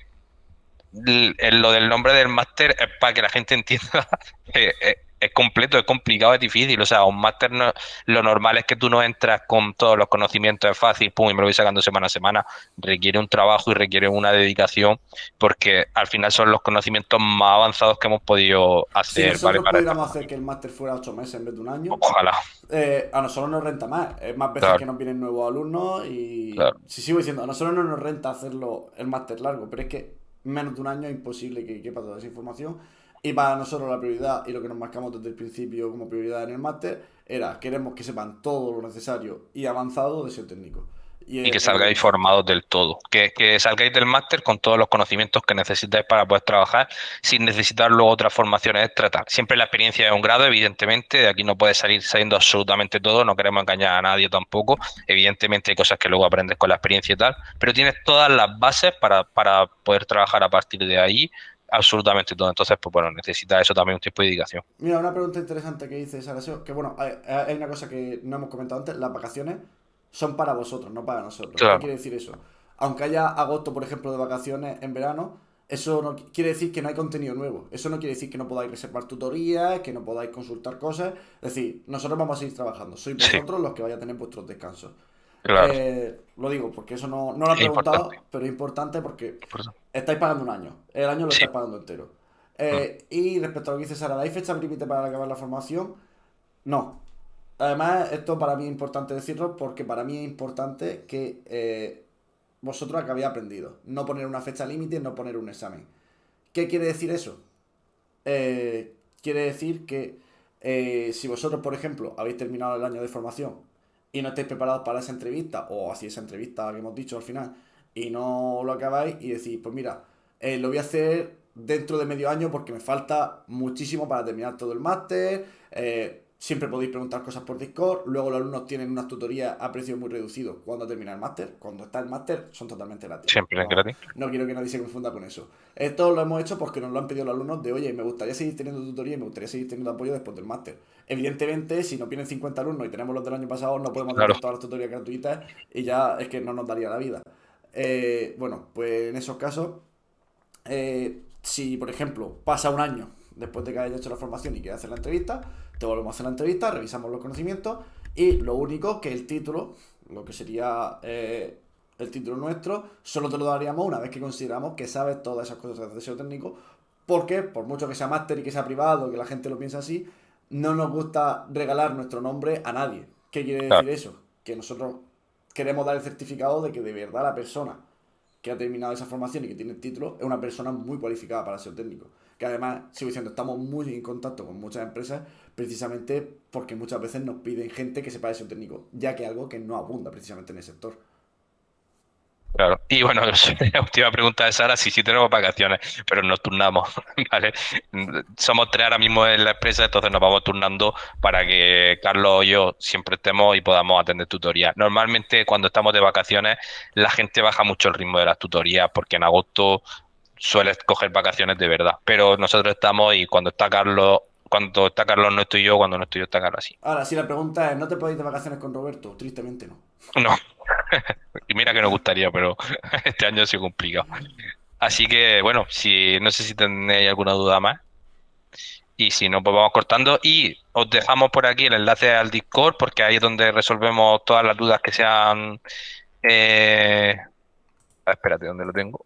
lo del nombre del máster es para que la gente entienda que es completo, es complicado, es difícil. O sea, un máster no, lo normal es que tú no entras con todos los conocimientos, es fácil, pum, y me lo voy sacando semana a semana. Requiere un trabajo y requiere una dedicación porque al final son los conocimientos más avanzados que hemos podido Si hacer, ¿vale? nosotros Para esta pudiéramos hacer formación. que el máster fuera 8 meses en vez de un año, Ojalá, a nosotros nos renta más. Es más veces que claro, nos vienen nuevos alumnos y claro. si sigo diciendo, a nosotros no nos renta hacerlo el máster largo, pero es que menos de un año es imposible que quepa toda esa información. Y para nosotros la prioridad y lo que nos marcamos desde el principio como prioridad en el máster era queremos que sepan todo lo necesario y avanzado de SEO técnico. Y Y que es lo que salgáis hemos hecho. formados del todo. Que salgáis del máster con todos los conocimientos que necesitáis para poder trabajar sin necesitar luego otras formaciones extra. Tal. Siempre la experiencia es un grado, evidentemente. De aquí no puedes salir sabiendo absolutamente todo. No queremos engañar a nadie tampoco. Evidentemente hay cosas que luego aprendes con la experiencia y tal. Pero tienes todas las bases para poder trabajar a partir de ahí absolutamente todo. Entonces, pues bueno, necesitas eso también un tiempo de dedicación. Mira, una pregunta interesante que dice Sara Seo, que bueno, hay una cosa que no hemos comentado antes, las vacaciones son para vosotros, no para nosotros. ¿Qué Claro. quiere decir eso? Aunque haya agosto, por ejemplo, de vacaciones en verano, eso no quiere decir que no hay contenido nuevo. Eso no quiere decir que no podáis reservar tutorías, que no podáis consultar cosas. Es decir, nosotros vamos a seguir trabajando. Sois Sí, vosotros los que vais a tener vuestros descansos. claro. Lo digo porque eso no lo he Es importante. preguntado, pero es importante porque Importante. estáis pagando un año. El año lo Sí. estáis pagando entero. Mm. Y respecto a lo que dice Sara, ¿hay fecha límite para acabar la formación? No. Además, esto para mí es importante decirlo porque para mí es importante que vosotros acabéis aprendido. No poner una fecha límite, no poner un examen. ¿Qué quiere decir eso? Quiere decir que si vosotros, por ejemplo, habéis terminado el año de formación y no estáis preparados para esa entrevista, o así esa entrevista que hemos dicho al final, y no lo acabáis y decís, pues mira, lo voy a hacer dentro de medio año porque me falta muchísimo para terminar todo el máster. Siempre podéis preguntar cosas por Discord. Luego los alumnos tienen unas tutorías a precio muy reducido cuando termina el máster. Cuando está el máster son totalmente gratis. Siempre es No, gratis. no quiero que nadie se confunda con eso. Esto lo hemos hecho porque nos lo han pedido los alumnos de, oye, me gustaría seguir teniendo tutoría y me gustaría seguir teniendo apoyo después del máster. Evidentemente, si nos vienen 50 alumnos y tenemos los del año pasado, no podemos Claro, atender todas las tutorías gratuitas y ya es que no nos daría la vida. Bueno, pues en esos casos, si por ejemplo pasa un año después de que hayas hecho la formación y quieres hacer la entrevista, te volvemos a hacer la entrevista, revisamos los conocimientos y lo único que el título, lo que sería el título nuestro, solo te lo daríamos una vez que consideramos que sabes todas esas cosas de SEO técnico, porque por mucho que sea máster y que sea privado, que la gente lo piense así, no nos gusta regalar nuestro nombre a nadie. ¿Qué quiere claro. decir eso? Que nosotros queremos dar el certificado de que de verdad la persona que ha terminado esa formación y que tiene el título es una persona muy cualificada para ser técnico. Que además, sigo diciendo, estamos muy en contacto con muchas empresas precisamente porque muchas veces nos piden gente que sepa de SEO técnico, ya que es algo que no abunda precisamente en el sector. Claro. Y bueno, la última pregunta de Sara, sí, sí tenemos vacaciones, pero nos turnamos, ¿vale? Somos tres ahora mismo en la empresa, entonces nos vamos turnando para que Carlos o yo siempre estemos y podamos atender tutorías. Normalmente cuando estamos de vacaciones, la gente baja mucho el ritmo de las tutorías porque en agosto sueles coger vacaciones de verdad, pero nosotros estamos y cuando está Carlos no estoy yo, cuando no estoy yo está Carlos así. Ahora, si la pregunta es, ¿no te podéis de vacaciones con Roberto? Tristemente no. No, y mira que nos gustaría, pero este año ha sido complicado. Así que, bueno, si no sé si tenéis alguna duda más. Y si no, pues vamos cortando. Y os dejamos por aquí el enlace al Discord, porque ahí es donde resolvemos todas las dudas que sean. Espérate, ¿dónde lo tengo?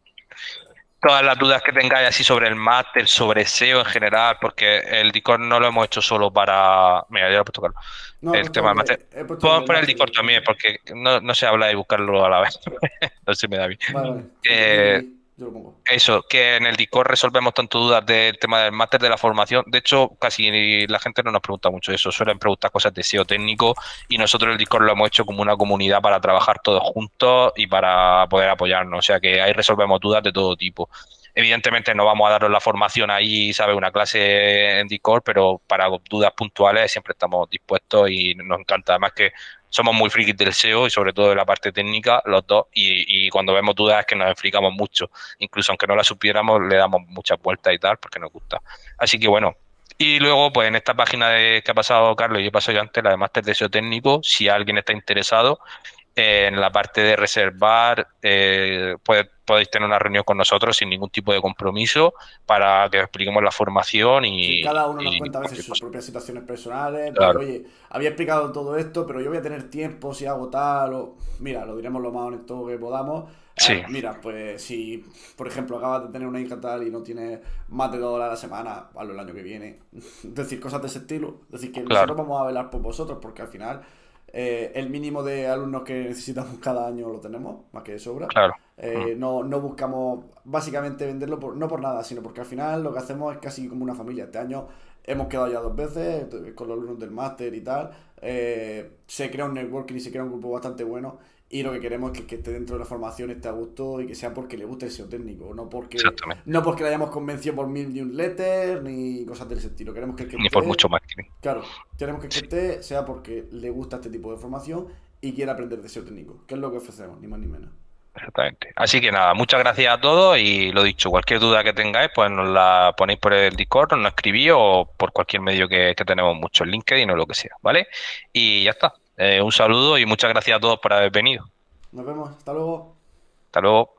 Todas las dudas que tengáis así sobre el máster, sobre SEO en general, porque el Discord no lo hemos hecho solo para. Mira, ya lo he puesto claro. No, El tema del máster. he puesto el Podemos poner el enlace Discord de... también, porque no se habla de buscarlo a la vez. No se me da bien. Vale, vale. Eh, Yo lo pongo. Eso, que en el Discord resolvemos tanto dudas del tema del máster, de la formación. De hecho, casi la gente no nos pregunta mucho eso. Suelen preguntar cosas de SEO técnico y nosotros el Discord lo hemos hecho como una comunidad para trabajar todos juntos y para poder apoyarnos. O sea que ahí resolvemos dudas de todo tipo. Evidentemente no vamos a daros la formación ahí, ¿sabes? Una clase en Discord, pero para dudas puntuales siempre estamos dispuestos y nos encanta. Además que somos muy frikis del SEO y sobre todo de la parte técnica, los dos, y cuando vemos dudas es que nos explicamos mucho. Incluso aunque no la supiéramos, le damos muchas vueltas y tal, porque nos gusta. Así que bueno. Y luego, pues en esta página que ha pasado Carlos y yo he pasado yo antes, la de Máster de SEO Técnico, si alguien está interesado, en la parte de reservar, podéis tener una reunión con nosotros sin ningún tipo de compromiso para que os expliquemos la formación Sí, cada uno nos y cuenta a veces cualquier sus cosa. propias situaciones personales, de, Claro. oye, había explicado todo esto, pero yo voy a tener tiempo si hago tal, o mira, lo diremos lo más honesto que podamos. Sí, Mira, pues si, por ejemplo, acabas de tener una hija tal y no tienes más de 2 horas a la semana, hazlo el año que viene. Decir cosas de ese estilo. Decir que claro, nosotros vamos a velar por vosotros, porque al final el mínimo de alumnos que necesitamos cada año lo tenemos, más que de sobra. claro. Mm. No buscamos básicamente venderlo no por nada, sino porque al final lo que hacemos es casi como una familia. Este año hemos quedado ya 2 veces con los alumnos del máster y tal. Se crea un networking y se crea un grupo bastante bueno. Y lo que queremos es que esté dentro de la formación, esté a gusto y que sea porque le guste el SEO técnico, Exactamente. no porque le hayamos convencido por 1000 newsletters ni cosas de ese estilo. Queremos que el que Ni por esté, mucho marketing. claro, queremos que el que Sí, esté sea porque le gusta este tipo de formación y quiera aprender de SEO técnico, que es lo que ofrecemos, ni más ni menos. exactamente. Así que nada, muchas gracias a todos y lo dicho, cualquier duda que tengáis, pues nos la ponéis por el Discord, nos escribís o por cualquier medio que tenemos mucho, el LinkedIn o lo que sea, ¿vale? Y ya está. Un saludo y muchas gracias a todos por haber venido. Nos vemos, hasta luego. Hasta luego.